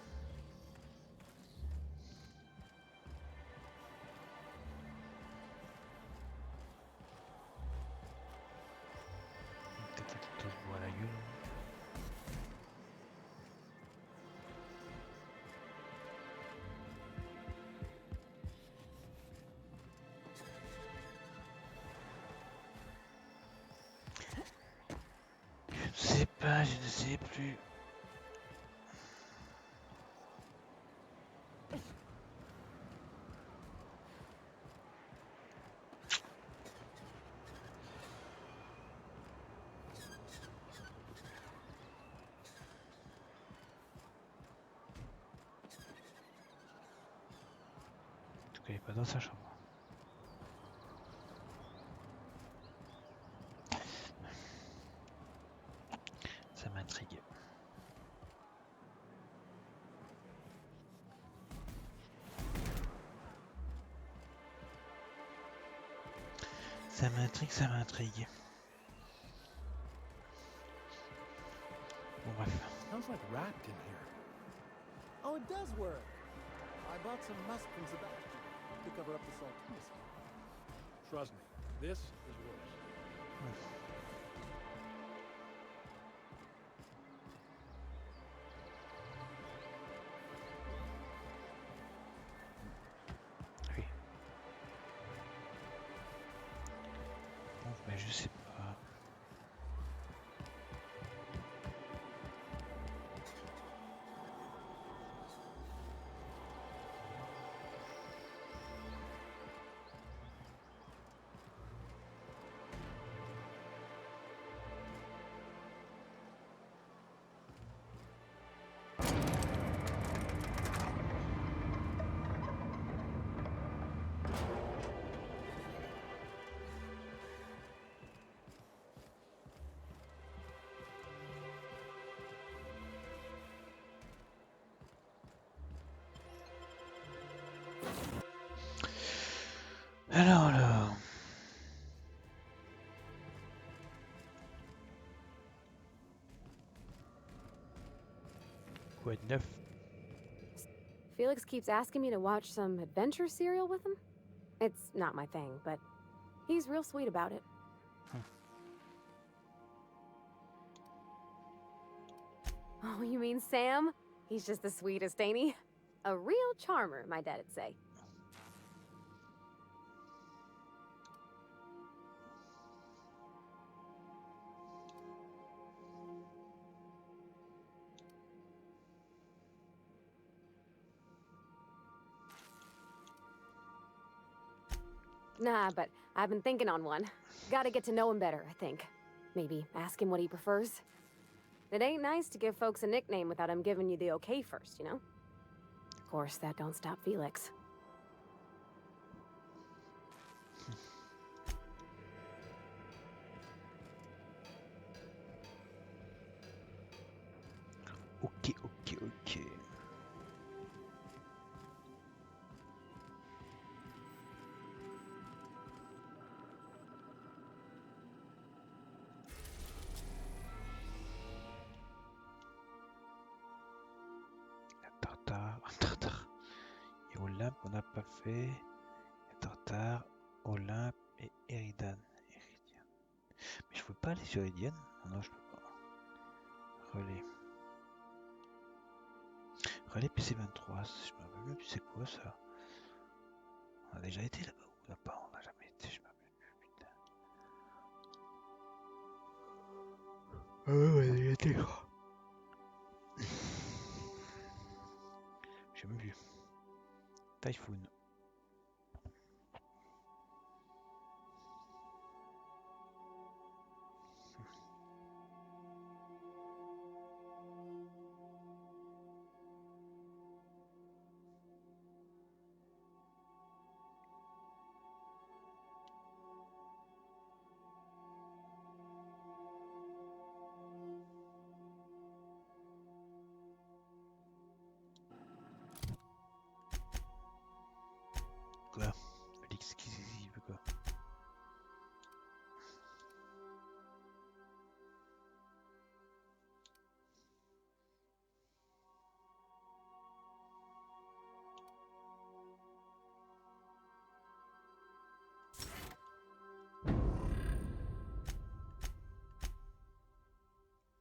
Peut-être qu'elle te boit la gueule. Je ne sais plus. En tout cas, il n'est pas dans sa chambre. Ça m'intrigue. Ça m'intrigue. Bon, bref. Sounds like wrapped in here. Oh, it does work. I bought some musk from Sebastian to cover up the saltiness. Trust me, this is worse. Oui. Bon, ben je sais pas. Alors. Quoi de neuf? Felix keeps asking me to watch some adventure serial with him. It's not my thing, but he's real sweet about it. Oh, you mean Sam? He's just the sweetest, ain't he? A real charmer, my dad'd say. Nah, but I've been thinking on one. Gotta get to know him better, I think. Maybe ask him what he prefers. It ain't nice to give folks a nickname without him giving you the okay first, you know? Of course, that don't stop Felix. Ok. Tartare. Et Olympe, on n'a pas fait. Tartare, Olympe et Eridan. Mais je peux pas aller sur Eridian? Non, je peux pas. Relais PC23, je me rappelle même plus c'est quoi ça. On a déjà été là-bas ou là-bas? On n'a jamais été, je me rappelle plus, putain. Ah ouais, on a déjà été. J'ai même vu. Typhoon. Quoi? Félix qui veut quoi?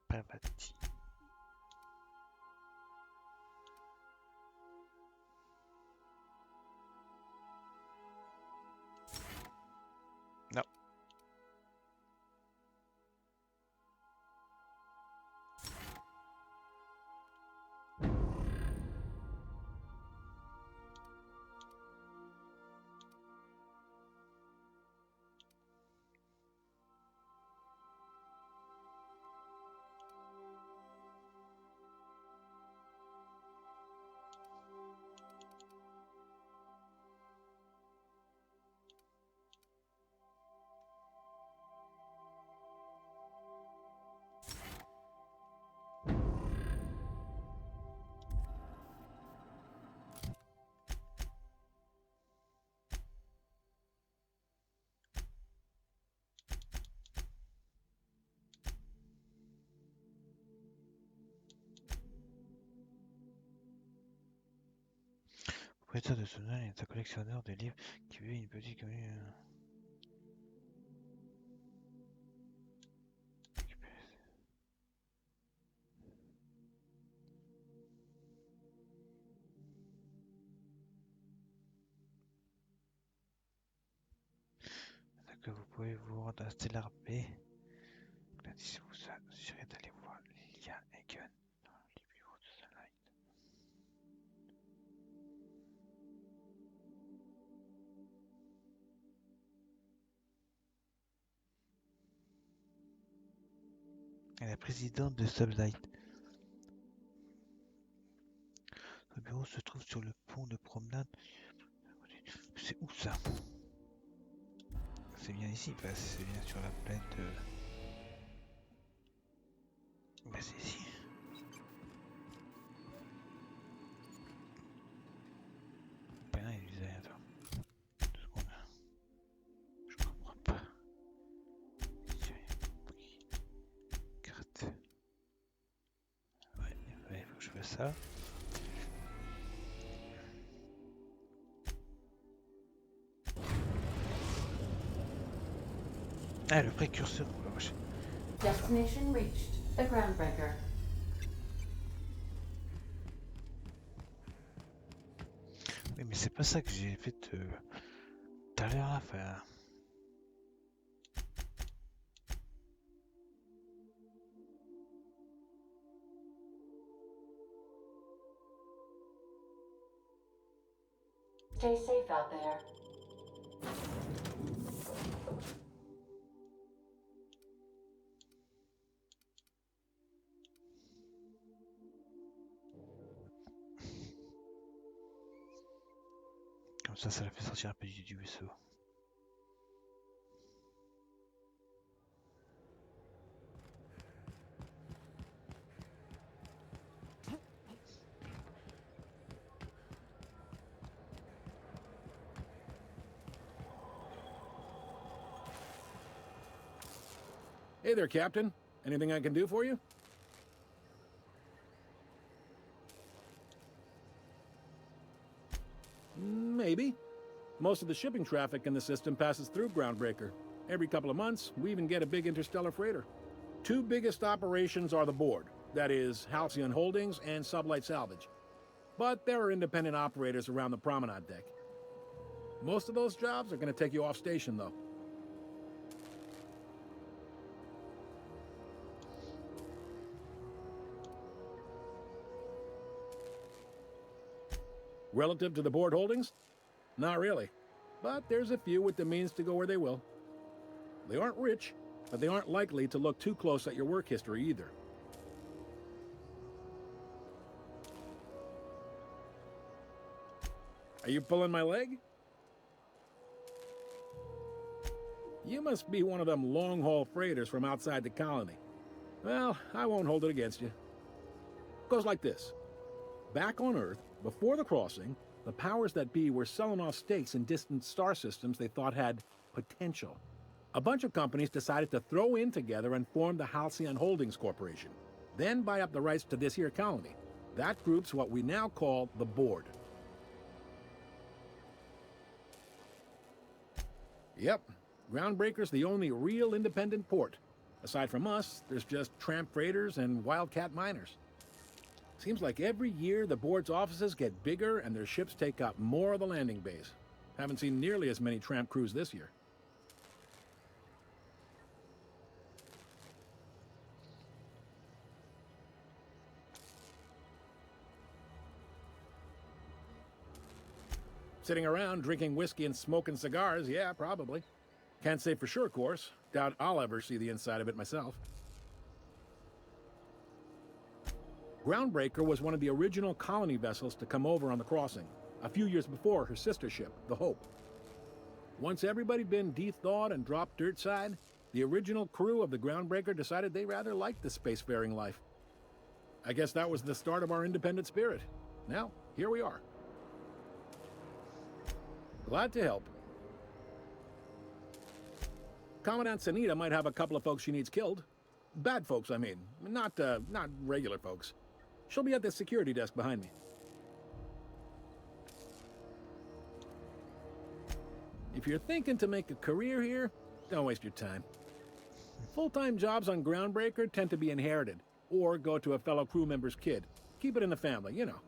Pavati. Non. Propriétaire de ce nom est un collectionneur de livres qui veut une petite commune. Que vous pouvez vous rendre à Stellar Bay. Si vous assurez d'aller voir Lilia Hagen dans les bureaux de Sunlight. Elle est la présidente de Sunlight. Le bureau se trouve sur le pont de promenade. C'est où ça? C'est bien ici, bah, c'est bien sur la plaine de... Bah c'est ici. Ben là, il disait, attends. 2 secondes. Je comprends pas. Carte. Ouais, faut que je fasse ça. Ah, le précurseur, la vache. Destination reached. The Groundbreaker. Oui, mais c'est pas ça que j'ai fait tout à l'heure à faire. Stay safe out there. Comme ça la fait sortir un peu du vaisseau. Hey there, Captain. Anything I can do for you? Maybe. Most of the shipping traffic in the system passes through Groundbreaker. Every couple of months, we even get a big interstellar freighter. Two biggest operations are the board. That is, Halcyon Holdings and Sublight Salvage. But there are independent operators around the promenade deck. Most of those jobs are going to take you off station, though. Relative to the board holdings? Not really. But there's a few with the means to go where they will. They aren't rich, but they aren't likely to look too close at your work history either. Are you pulling my leg? You must be one of them long-haul freighters from outside the colony. Well, I won't hold it against you. Goes like this. Back on Earth, before the crossing, the powers that be were selling off stakes in distant star systems they thought had potential. A bunch of companies decided to throw in together and form the Halcyon Holdings Corporation, then buy up the rights to this here colony. That group's what we now call the Board. Yep, Groundbreaker's the only real independent port. Aside from us, there's just tramp freighters and wildcat miners. Seems like every year the board's offices get bigger and their ships take up more of the landing base. Haven't seen nearly as many tramp crews this year. Sitting around drinking whiskey and smoking cigars, yeah, probably. Can't say for sure, of course. Doubt I'll ever see the inside of it myself. Groundbreaker was one of the original colony vessels to come over on the crossing, a few years before her sister ship, the Hope. Once everybody'd been de-thawed and dropped dirt side, the original crew of the Groundbreaker decided they rather liked the spacefaring life. I guess that was the start of our independent spirit. Now, here we are. Glad to help. Commandant Sanita might have a couple of folks she needs killed. Bad folks, I mean. Not regular folks. She'll be at the security desk behind me. If you're thinking to make a career here, don't waste your time. Full-time jobs on Groundbreaker tend to be inherited, or go to a fellow crew member's kid. Keep it in the family, you know.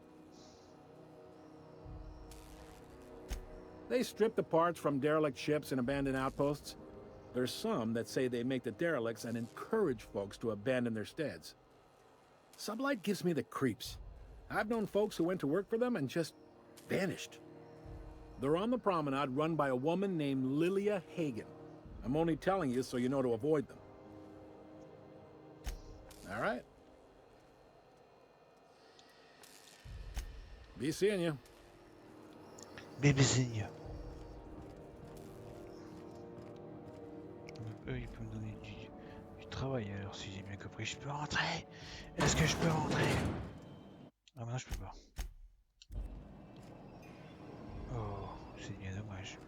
They strip the parts from derelict ships and abandoned outposts. There's some that say they make the derelicts and encourage folks to abandon their steads. Sublight gives me the creeps. I've known folks who went to work for them and just vanished. They're on the promenade run by a woman named Lilia Hagen. I'm only telling you so you know to avoid them. All right. Be seeing you. Baby seeing Eux, ils peuvent me donner du travail, alors si j'ai bien compris, je peux rentrer. Est-ce que je peux rentrer? Ah, maintenant je peux pas. Oh, c'est bien dommage.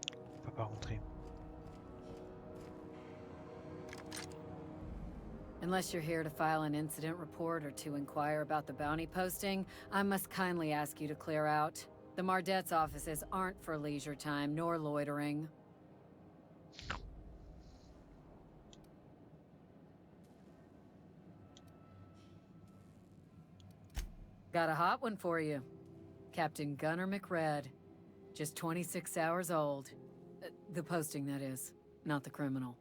On peut pas rentrer. Unless you're here to file an incident report or to inquire about the bounty posting, I must kindly ask you to clear out. The Mardet's offices aren't for leisure time nor loitering. Got a hot one for you. Captain Gunnar McRed. Just 26 hours old. The posting, that is. Not the criminal.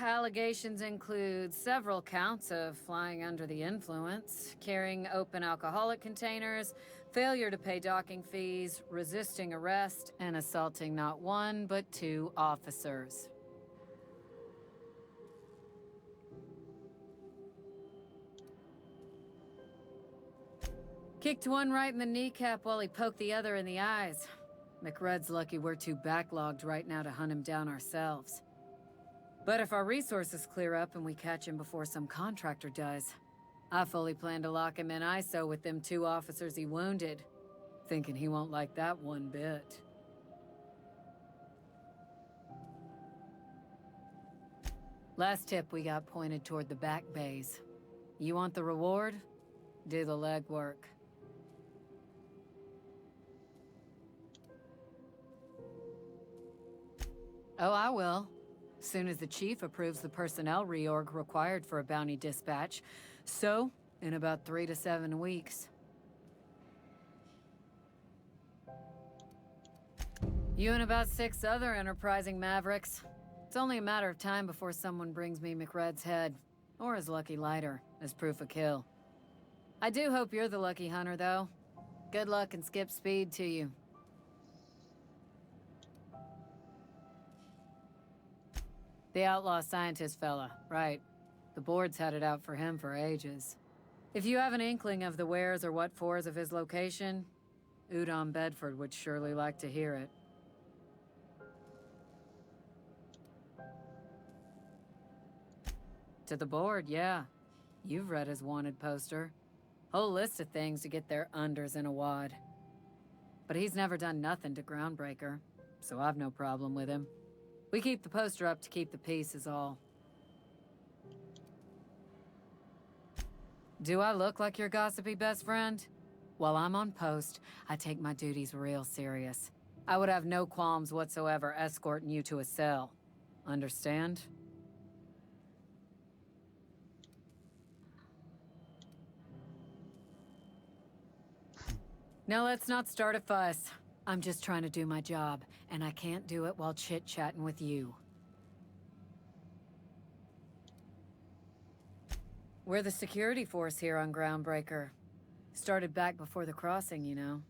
Allegations include several counts of flying under the influence, carrying open alcoholic containers, failure to pay docking fees, resisting arrest, and assaulting not one, but 2 officers. Kicked one right in the kneecap while he poked the other in the eyes. McRed's lucky we're too backlogged right now to hunt him down ourselves. But if our resources clear up and we catch him before some contractor does, I fully plan to lock him in ISO with them 2 officers he wounded. Thinking he won't like that one bit. Last tip we got pointed toward the back bays. You want the reward? Do the legwork. Oh, I will. Soon as the chief approves the personnel reorg required for a bounty dispatch. So, in about 3 to 7 weeks. You and about 6 other enterprising mavericks. It's only a matter of time before someone brings me McRed's head, or his lucky lighter, as proof of kill. I do hope you're the lucky hunter, though. Good luck and skip speed to you. The outlaw scientist fella, right. The board's had it out for him for ages. If you have an inkling of the wheres or what fors of his location, Udon Bedford would surely like to hear it. To the board, yeah. You've read his wanted poster. Whole list of things to get their unders in a wad. But he's never done nothing to Groundbreaker, so I've no problem with him. We keep the poster up to keep the peace is all. Do I look like your gossipy best friend? While I'm on post, I take my duties real serious. I would have no qualms whatsoever escorting you to a cell. Understand? Now let's not start a fuss. I'm just trying to do my job, and I can't do it while chit-chatting with you. We're the security force here on Groundbreaker. Started back before the crossing, you know.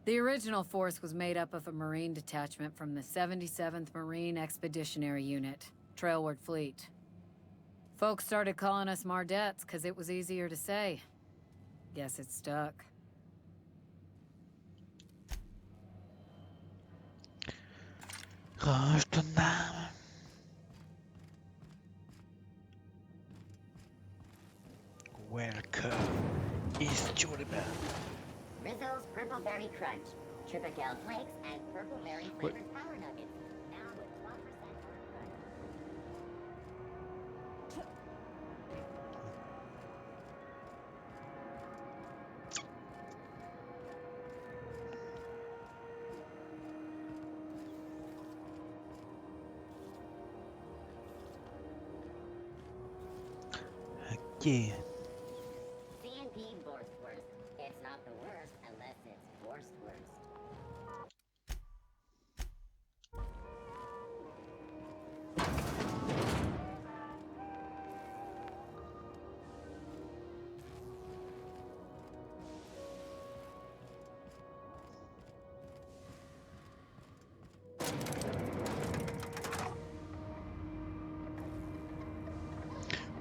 The original force was made up of a Marine detachment from the 77th Marine Expeditionary Unit, Trailward Fleet. Folks started calling us Mardettes because it was easier to say. Guess it stuck. Range ton âme. Welcome, East Jordan. Rizzo's Purple Berry Crunch, Tripical Flakes, and Purple Berry flavored Power Nuggets. Now with 12% crunch. Yeah. C&P Borstwurst. It's not the worst unless it's Borstwurst.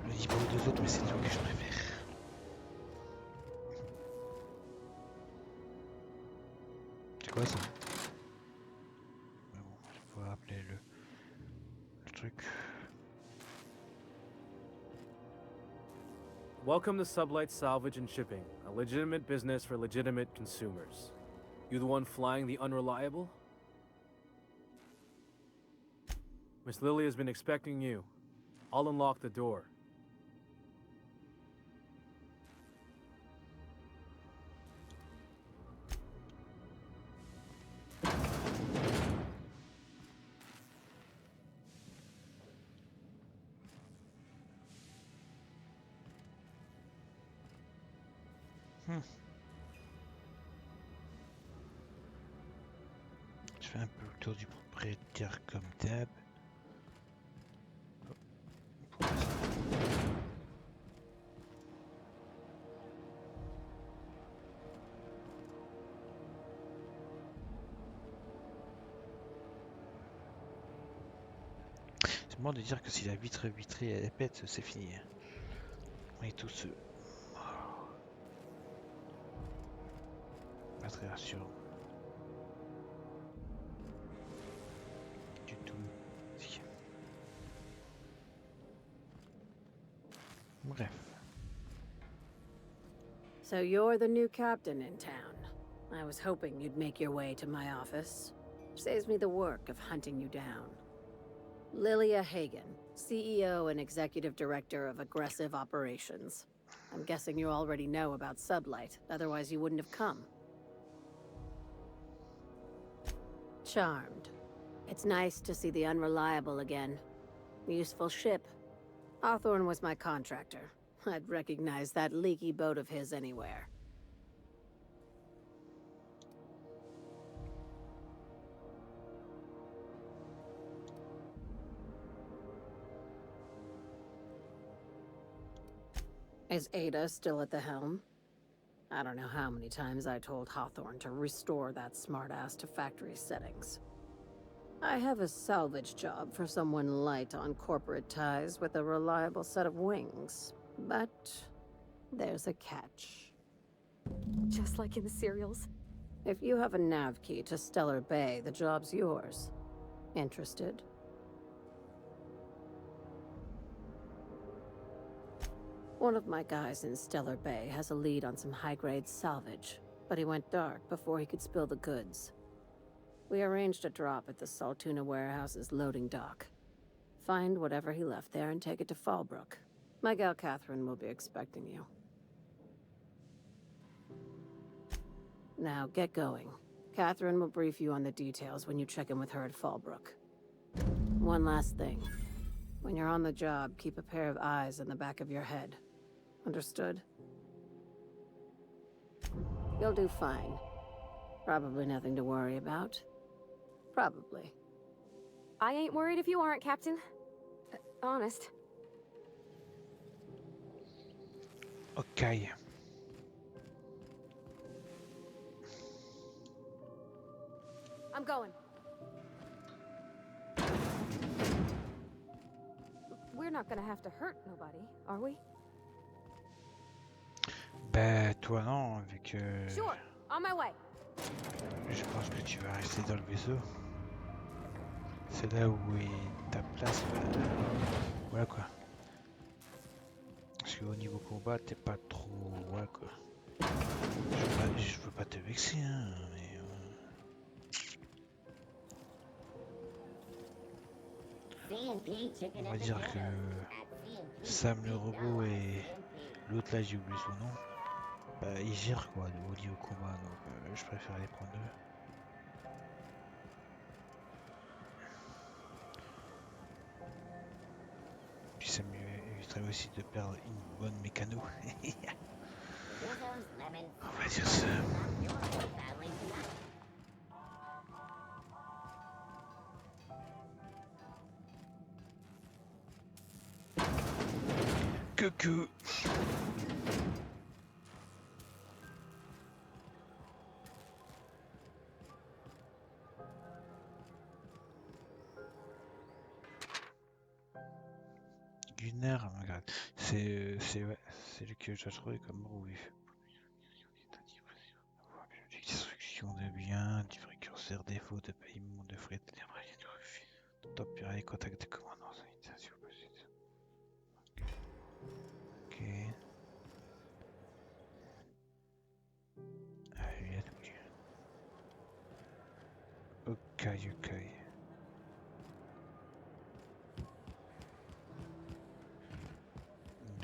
Le niveau des autres, mais c'est là que je préfère. C'est quoi ça? Mais bon, il faut appeler le truc. Welcome to Sublight Salvage and Shipping, a legitimate business for legitimate consumers. You the one flying the Unreliable? Miss Lily has been expecting you. I'll unlock the door. Je fais un peu le tour du propriétaire comme d'hab. C'est marrant de dire que si la vitre vitrée elle pète, c'est fini. On est tous pas très rassurant. Du tout. Si. Bref. So you're the new captain in town. I was hoping you'd make your way to my office. Saves me the work of hunting you down. Lilia Hagen, CEO and Executive Director of Aggressive Operations. I'm guessing you already know about Sublight, otherwise you wouldn't have come. Charmed. It's nice to see the Unreliable again. Useful ship. Hawthorne was my contractor. I'd recognize that leaky boat of his anywhere. Is Ada still at the helm? I don't know how many times I told Hawthorne to restore that smartass to factory settings. I have a salvage job for someone light on corporate ties with a reliable set of wings. But there's a catch. Just like in the serials? If you have a nav key to Stellar Bay, the job's yours. Interested? One of my guys in Stellar Bay has a lead on some high-grade salvage, but he went dark before he could spill the goods. We arranged a drop at the Saltuna warehouse's loading dock. Find whatever he left there and take it to Fallbrook. My gal Catherine will be expecting you. Now, get going. Catherine will brief you on the details when you check in with her at Fallbrook. One last thing. When you're on the job, keep a pair of eyes in the back of your head. Understood? You'll do fine. Probably nothing to worry about. Probably. I ain't worried if you aren't, Captain. Honest. Okay. I'm going. We're not gonna have to hurt nobody, are we? Ben, toi non, vu que... Sure, on my way. Je pense que tu vas rester dans le vaisseau. C'est là où est ta place. Voilà quoi. Parce qu'au niveau combat, t'es pas trop... Voilà quoi. Je veux pas te vexer, hein, mais... On va dire que Sam le robot et l'autre là, j'ai oublié son nom. Bah, ils gèrent quoi au niveau combat, donc je préfère les prendre eux. Puis ça m'éviterait aussi de perdre une bonne mécano. On va dire ça. Coucou. Gunner, regarde, c'est le que j'ai trouvé comme rouille. Destruction de biens, du précurseur, défaut de paiement de frais de débrayage de refus. Top purée, contact de commandant, sanitation possible. Ok. Ah, il y a tout. Ok, ok.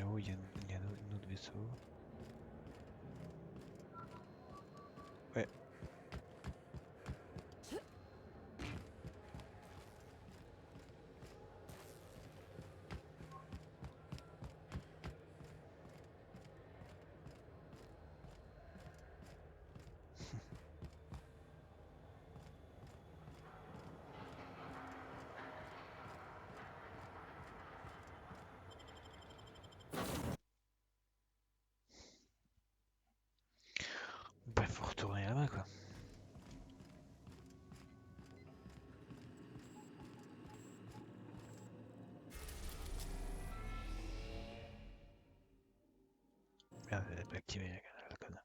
Non, il y a un autre vaisseau. Ouais. Merde, elle a pas activé la conne.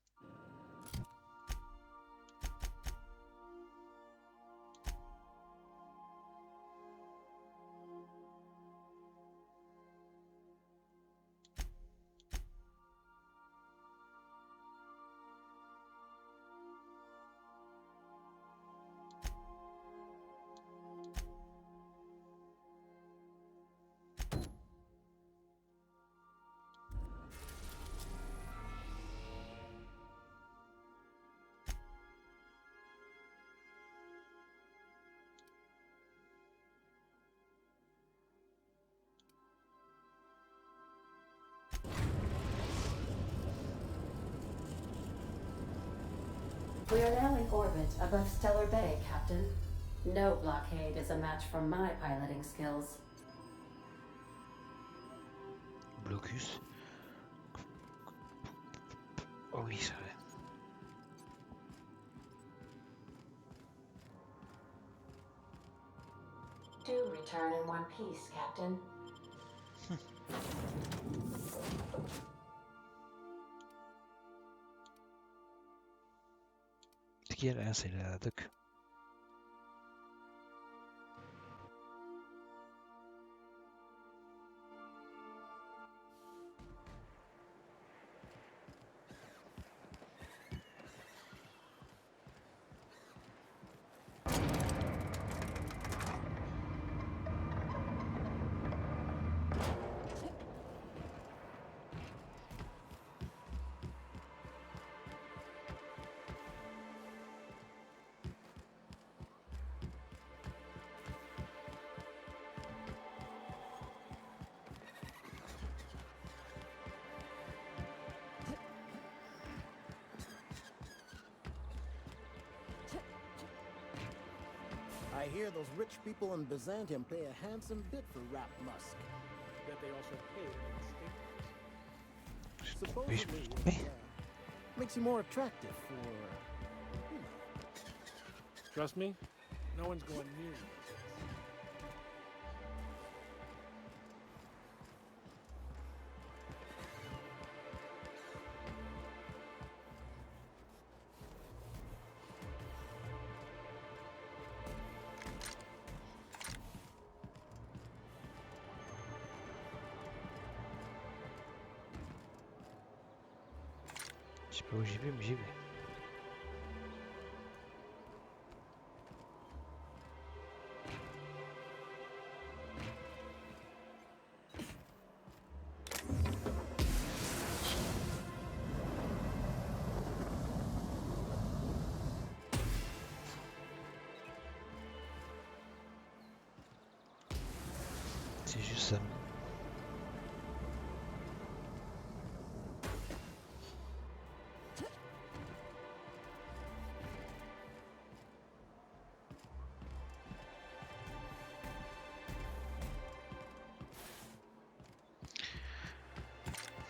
We are now in orbit above Stellar Bay, Captain. No blockade is a match for my piloting skills. Blocus. Oh oui, c'est vrai. Do return in one piece, Captain. C'est qui elle? C'est la doc. I hear those rich people in Byzantium pay a handsome bit for Rap Musk. Bet they also pay in state. Supposedly, it makes you more attractive for, Trust me, no one's going near you. Je sais pas où j'y vais, mais j'y vais. C'est juste ça.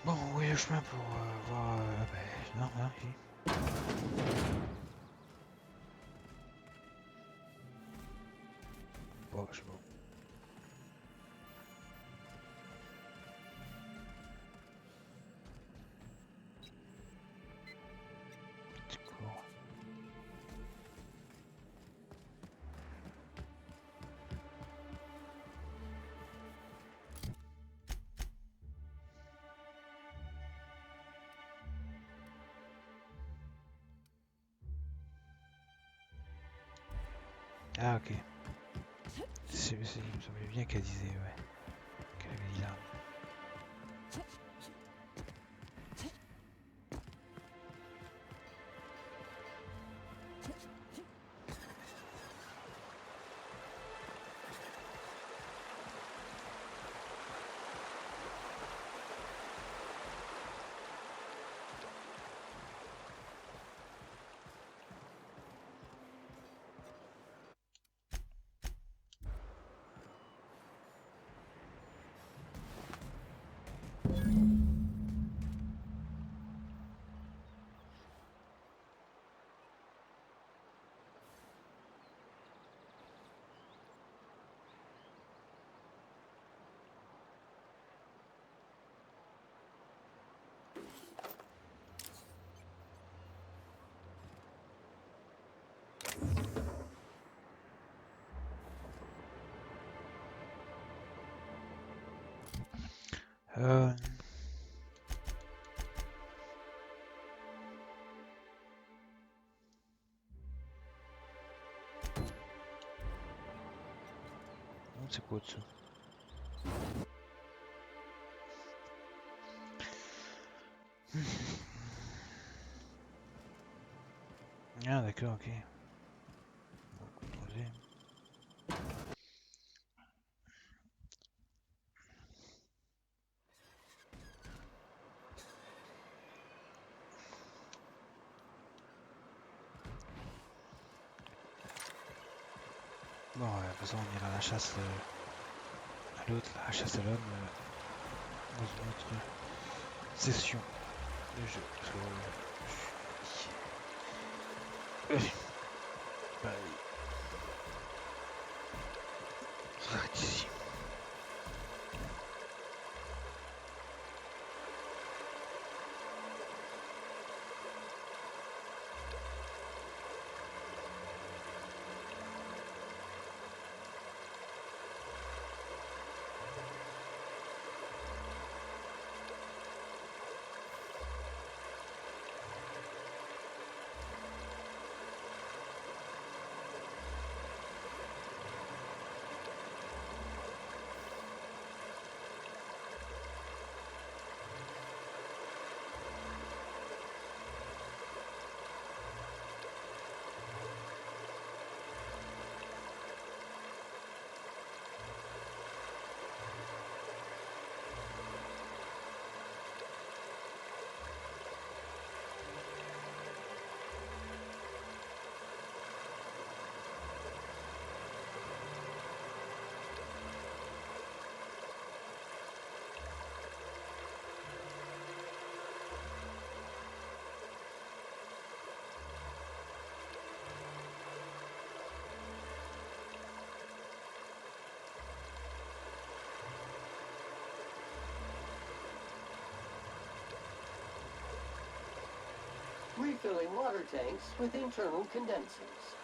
Bon, où est le chemin pour voir... non, là, ici. Bon, je sais pas. C'est court. Ah ok. Il me semblait bien qu'elle disait, ouais. Qu'elle avait dit là. C'est quoi au-dessous? Ah d'accord, ok. Bon, composé. Bon, de toute façon, on ira à la chasse à l'autre, la chasse à l'homme, dans une autre session de jeu. Parce que bah, on s'arrête ici. Refilling water tanks with internal condensers.